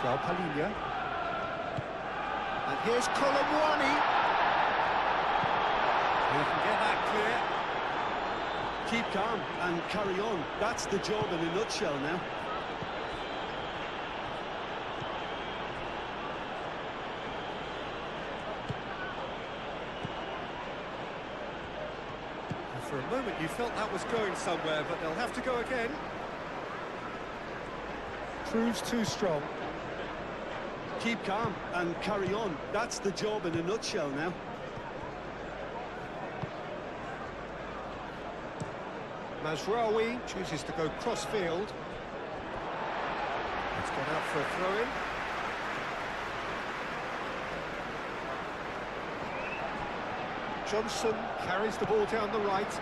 Palhinha. And here's Kolomwani. He can get that clear. Keep calm and carry on. That's the job in a nutshell now. For a moment you felt that was going somewhere, but they'll have to go again. Proves too strong. Keep calm and carry on. That's the job in a nutshell now. Mazraoui chooses to go cross-field. It's gone out for a throw-in. Johnson carries the ball down the right.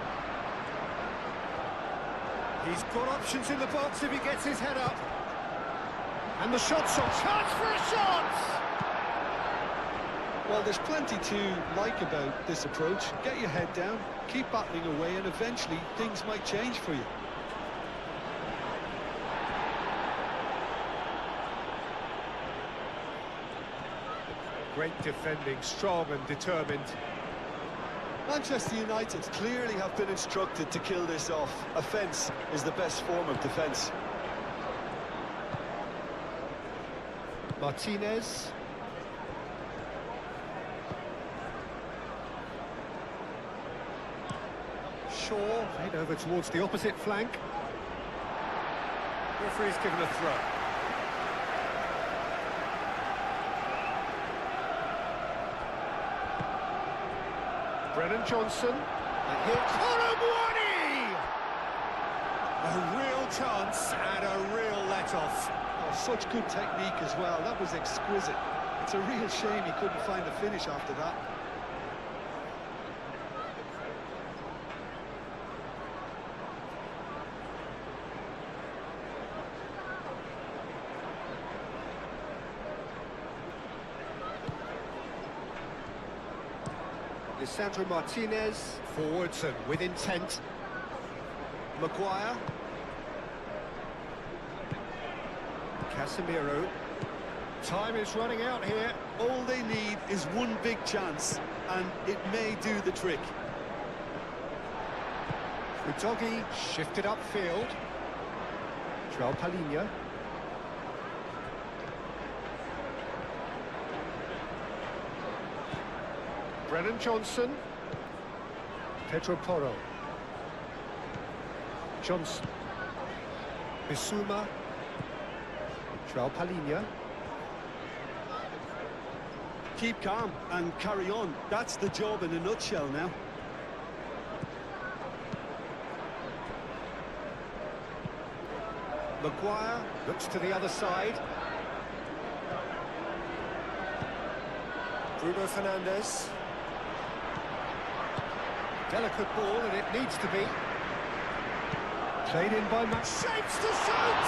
He's got options in the box if he gets his head up. And the shot's on. Chance for a shot! Well, there's plenty to like about this approach. Get your head down, keep battling away, and eventually things might change for you. Great defending, strong and determined. Manchester United clearly have been instructed to kill this off. Offence is the best form of defence. Martinez. Shaw, head over towards the opposite flank. Referee's given a throw. Brennan Johnson. And here's Colomwani! A real chance and a real let-off. Oh, such good technique as well. That was exquisite. It's a real shame he couldn't find a finish after that. Lisandro Martinez, forwards and with intent. Maguire. Casemiro. Time is running out here. All they need is one big chance, and it may do the trick. Udogi shifted upfield. Joao Palhinha. Brennan Johnson. Pedro Porro. Johnson. Bissouma. Joao Palhinha. Keep calm and carry on. That's the job in a nutshell now. Maguire looks to the other side. Bruno Fernandes. Delicate ball, and it needs to be. Played in by Matt. Shapes to shoot!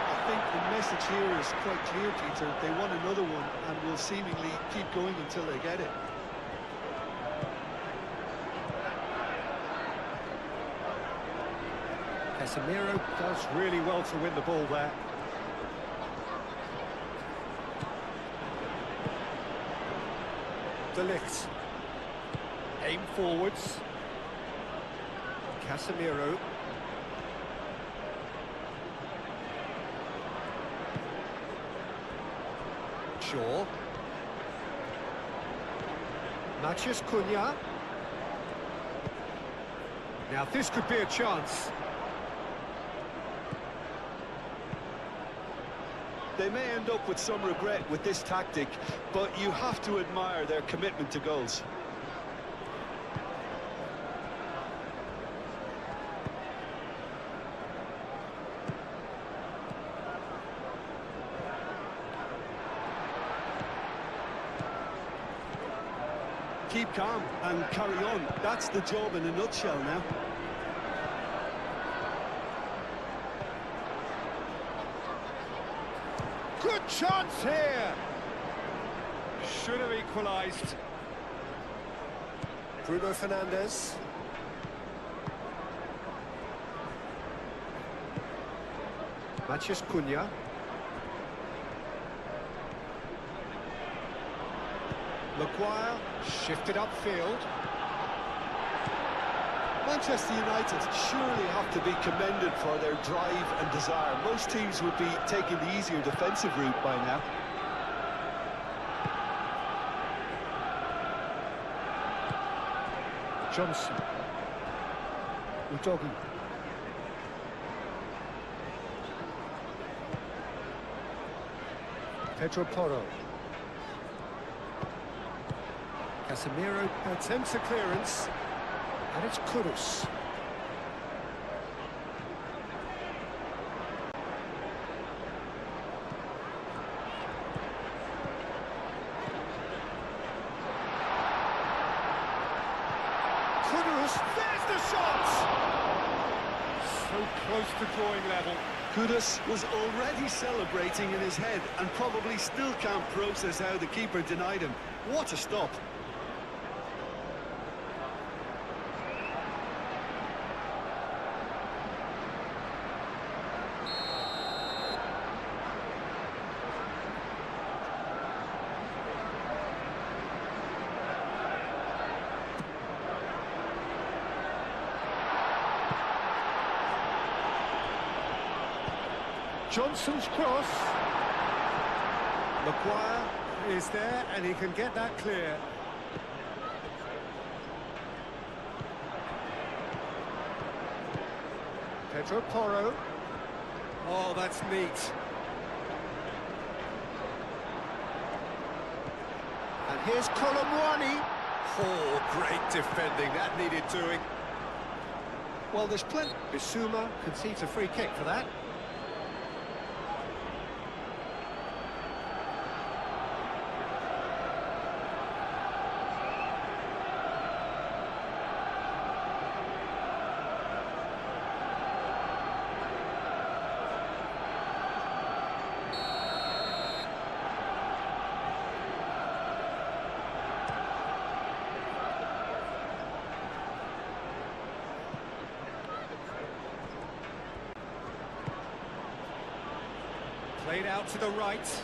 I think the message here is quite clear, Peter. They want another one and will seemingly keep going until they get it. Casemiro does really well to win the ball there. De Ligt. Aim forwards. Casemiro. Shaw. Matheus Cunha. Now this could be a chance. They may end up with some regret with this tactic, but you have to admire their commitment to goals. Keep calm and carry on. That's the job in a nutshell now. Good chance here! Should have equalised. Bruno Fernandes. Matheus Cunha. Maguire shifted upfield. Manchester United surely have to be commended for their drive and desire. Most teams would be taking the easier defensive route by now. Johnson. Udogi. Pedro Porro. Casemiro attempts a clearance. And it's Kudus. Kudus, there's the shot! So close to drawing level. Kudus was already celebrating in his head and probably still can't process how the keeper denied him. What a stop. Johnson's cross. Maguire is there and he can get that clear. Pedro Porro. Oh, that's neat. And here's Colomwani. Oh, great defending. That needed doing. Well, there's plenty. Bissouma concedes a free kick for that. Played out to the right.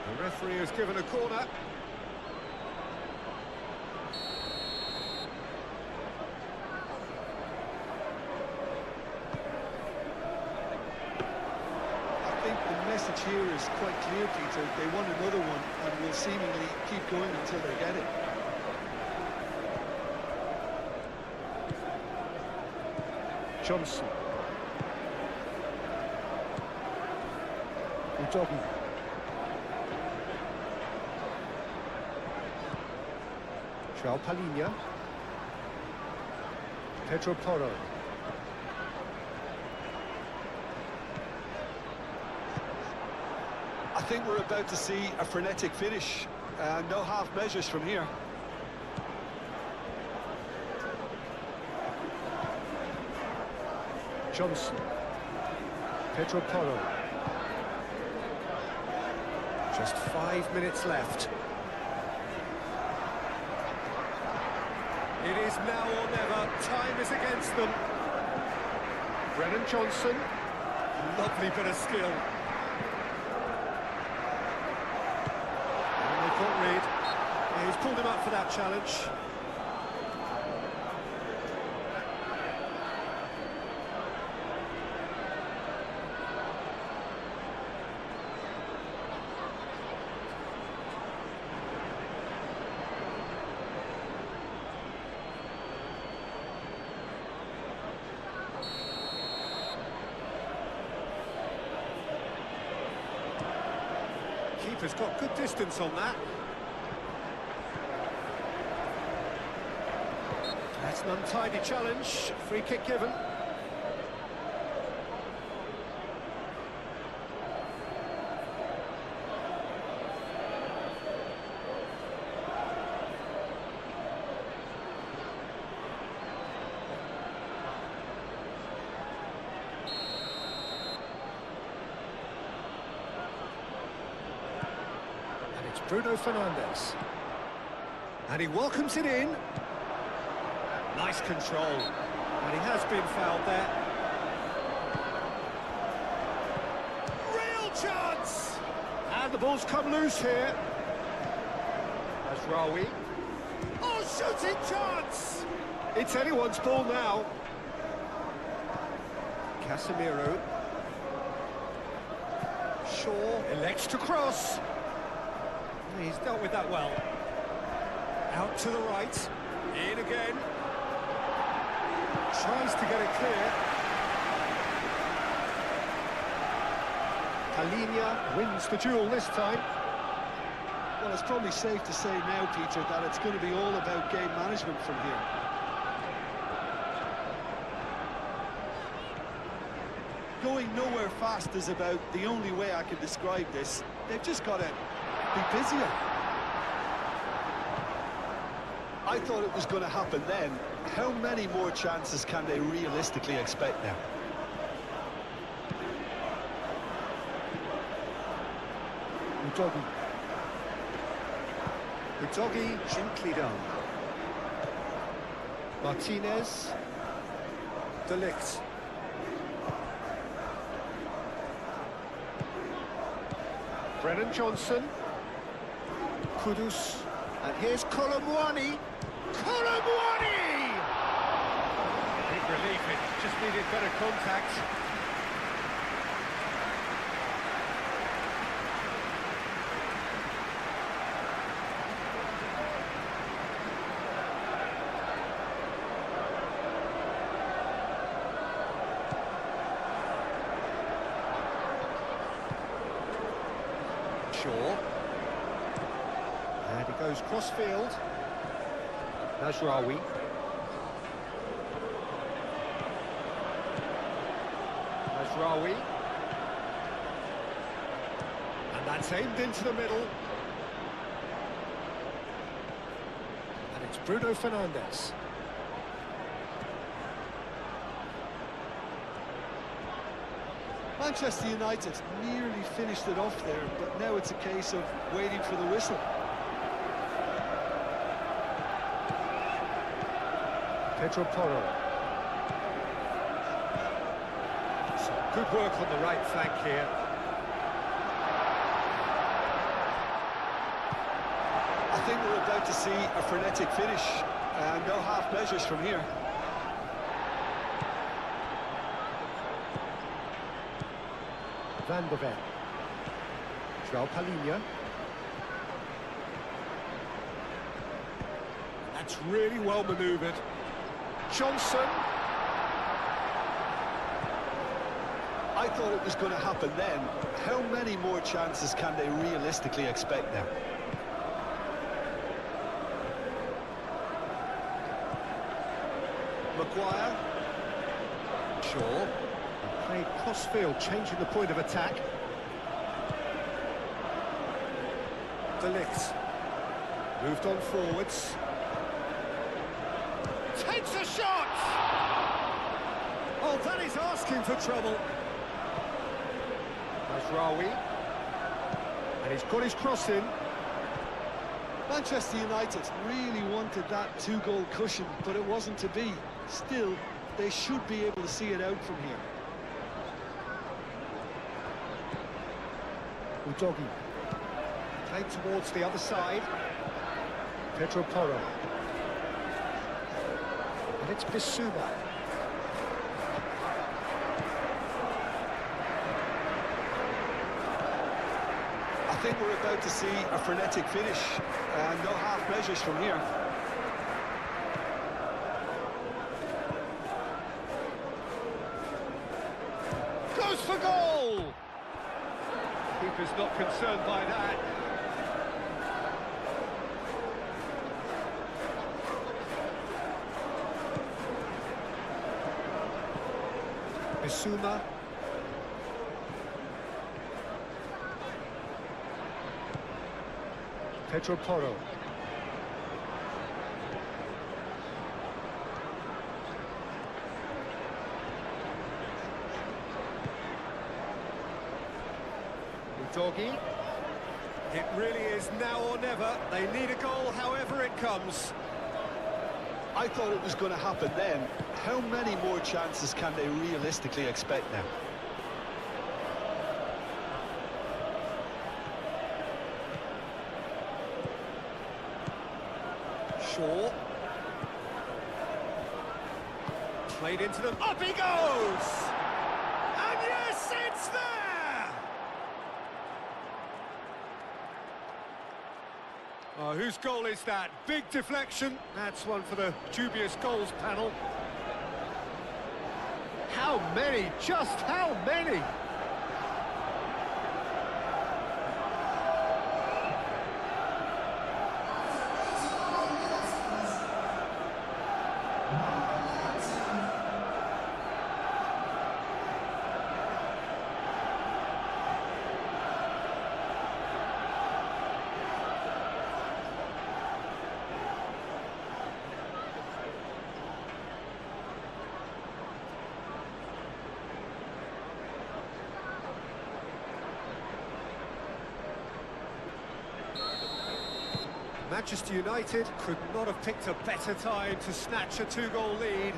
The referee has given a corner. I think the message here is quite clear, Peter. They want another one and will seemingly keep going until they get it. Johnson. Udogi. João Palhinha. Pedro Porro. I think we're about to see a frenetic finish. No half measures from here. Johnson. Pedro Porro. Just 5 minutes left. It is now or never. Time is against them. Brennan Johnson. Lovely bit of skill. And they can't read. Yeah, he's pulled him up for that challenge. Keeper's got good distance on that. That's an untidy challenge. Free kick given. Bruno Fernandes. And he welcomes it in. Nice control. And he has been fouled there. Real chance! And the ball's come loose here. That's Rawi. Oh, shooting chance! It's anyone's ball now. Casemiro. Shaw elects to cross. He's dealt with that well. Out to the right. In again. Tries to get it clear. Palhinha wins the duel this time. Well, it's probably safe to say now, Peter, that it's going to be all about game management from here. Going nowhere fast is about the only way I can describe this. They've just got to be busier. I I thought it was going to happen then. How many more chances can they realistically expect now? Udogi. Udogi gently down. Martinez. De Ligt. Brennan Johnson. Kudus. And here's Colomwani. Colomwani! Big relief, it just needed better contact. Shaw. And he goes cross-field. Nasraoui. Nasraoui. And that's aimed into the middle. And it's Bruno Fernandes. Manchester United nearly finished it off there, but now it's a case of waiting for the whistle. Pedro Porro. Some good work on the right flank here. I think we're about to see a frenetic finish, and no half measures from here. Van de Ven. João Palhinha. That's really well manoeuvred. Johnson. I thought it was going to happen then. How many more chances can they realistically expect now? Maguire. Shaw. Played cross-field, changing the point of attack. De Ligt. Moved on forwards. Takes a shot! Oh, that is asking for trouble. Nasraoui. And he's got his cross in. Manchester United really wanted that two-goal cushion, but it wasn't to be. Still, they should be able to see it out from here. Udogi. Played towards the other side. Pedro Porro. And it's Bissouma. I think we're about to see a frenetic finish, and no half measures from here. Goes for goal! Keeper's not concerned by that. Bissouma. Pedro Porro. Udogi. It really is now or never. They need a goal however it comes. I thought it was going to happen then. How many more chances can they realistically expect now? Shaw. Played into them. Up he goes! And yes, it's there! Oh, whose goal is that? Big deflection. That's one for the dubious goals panel. How many? Just how many? Manchester United could not have picked a better time to snatch a two-goal lead.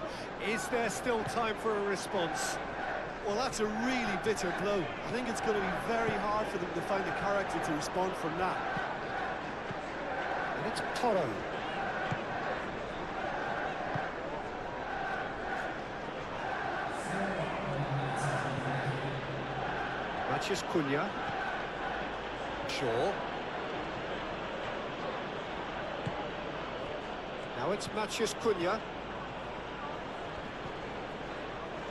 Is there still time for a response? Well, that's a really bitter blow. I think it's going to be very hard for them to find the character to respond from that. And it's Toro. Mathias Cunha. Shaw. Now it's Mathias Cunha.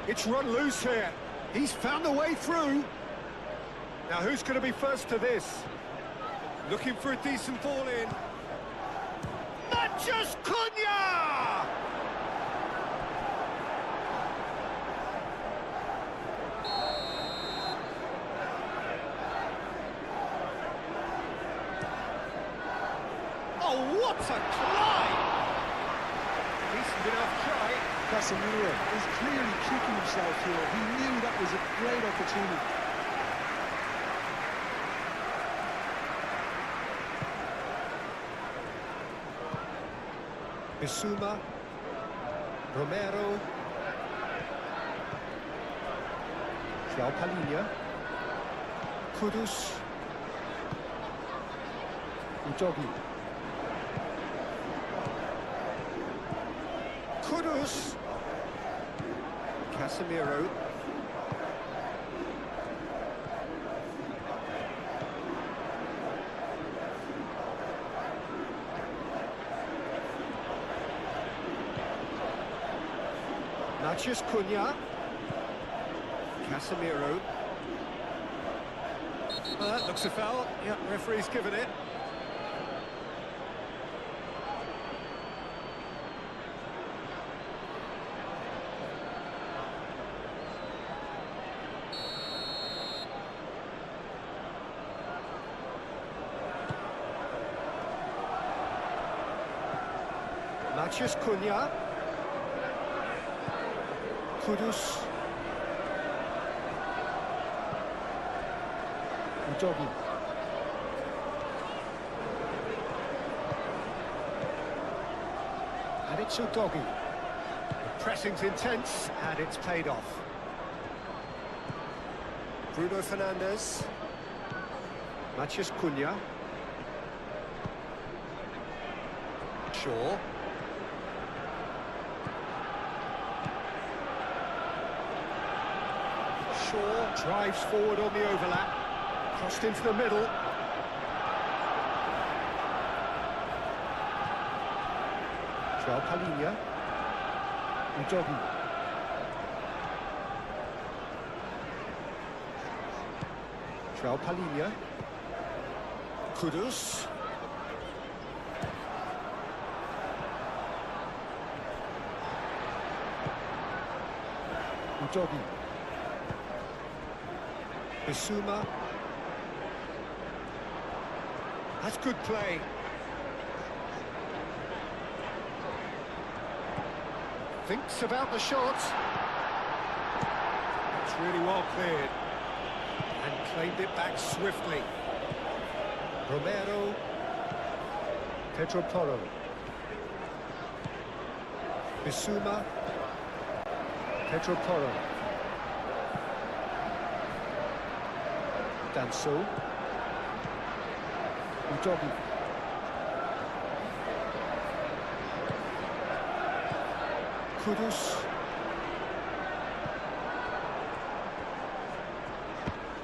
It's run loose here. He's found a way through. Now who's going to be first to this? Looking for a decent ball in. Mathias Cunha! Oh, what a try! Decent enough try. Casemiro is clearly kicking himself here. He knew that was a great opportunity. Bissouma, Romero, João Palhinha, Kudus, Udogi. Kudus, Casemiro. Mathias Cunha. Casemiro. That looks a foul. Yeah, referee's given it. Mathias Cunha. Kudus. Udogi. And it's Udogi. The pressing's intense, and it's paid off. Bruno Fernandes. Mathias Cunha. Shaw. Shaw drives forward on the overlap, crossed into the middle. João Palhinha. Udogi. João Palhinha. Kudus. Udogi. Bissouma. That's good play. Thinks about the shot. It's really well cleared. And claimed it back swiftly. Romero. Pedro Porro. Bissouma. Pedro Porro. Danso. Udogi. Kudus.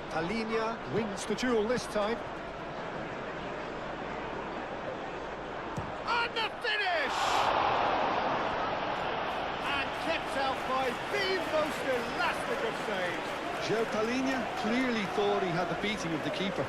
Palhinha wins the duel this time. And the finish! And kept out by the most elastic of saves. João Palhinha clearly thought he had the beating of the keeper.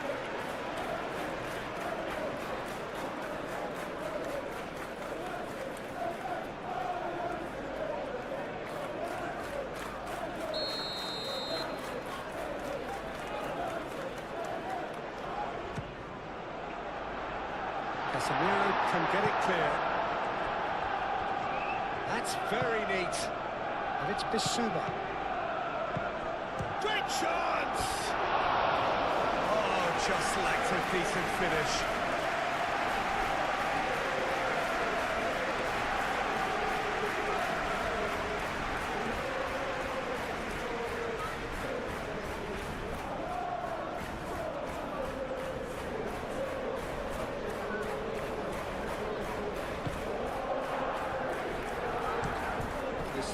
Casemiro can get it clear. That's very neat. And it's Bissouma. Great chance! Oh, just lacked a decent finish.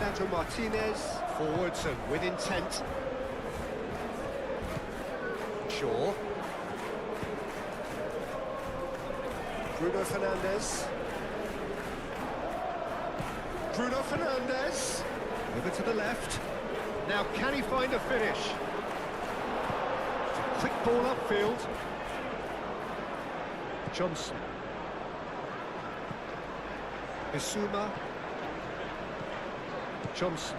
Lisandro Martinez, forwards and with intent. Shaw. Bruno Fernandes. Bruno Fernandes. Over to the left. Now can he find a finish? It's a quick ball upfield. Johnson. Bissouma. Johnson.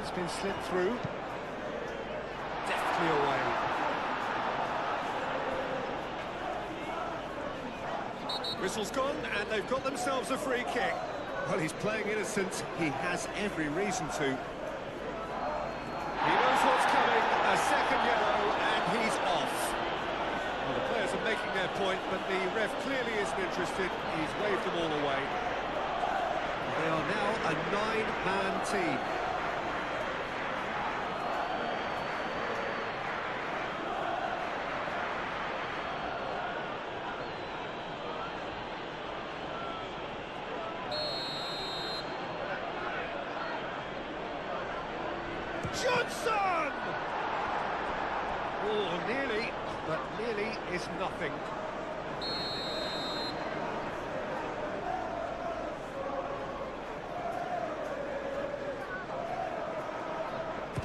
It's been slipped through. Deftly away. Whistle's gone, and they've got themselves a free kick. Well, he's playing innocent. He has every reason to. He knows what's coming. A second yellow, and he's off. Well, the players are making their point, but the ref clearly isn't interested. He's waved them all away. They are now a 9-man team. Johnson! Oh, nearly, but nearly is nothing.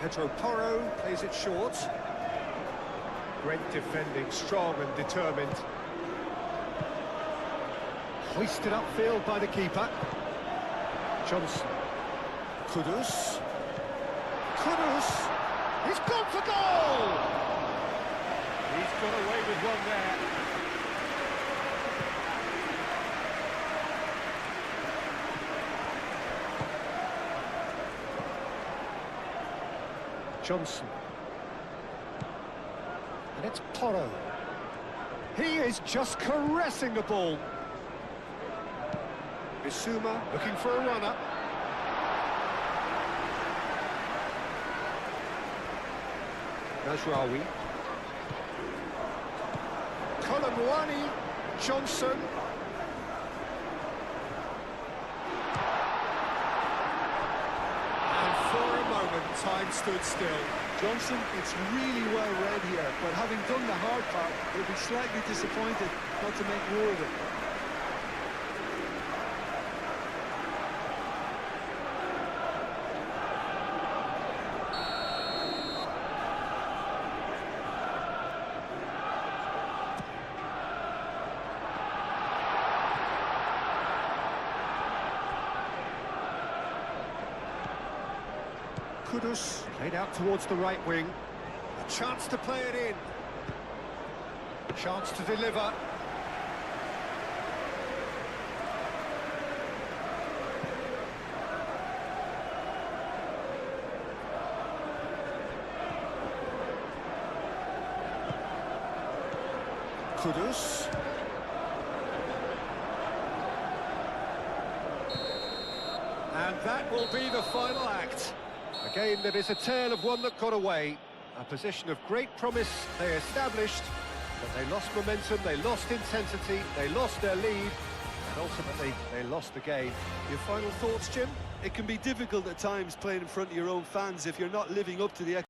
Pedro Porro plays it short. Great defending, strong and determined. Hoisted upfield by the keeper. Johnson. Kudus. Kudus, he's gone for goal! He's got away with one there. Johnson. And it's Porro. He is just caressing the ball. Bissouma looking for a runner. Najraoui. Colomwani. Johnson. And for a moment, time stood still. Johnson, it's really well read here, but having done the hard part, he'll be slightly disappointed not to make more of it. Kudus played out towards the right wing. A chance to play it in. Chance to deliver. Kudus. And that will be the final act. A game that is a tale of one that got away. A position of great promise they established, but they lost momentum, they lost intensity, they lost their lead, and ultimately they lost the game. Your final thoughts, Jim? It can be difficult at times playing in front of your own fans if you're not living up to the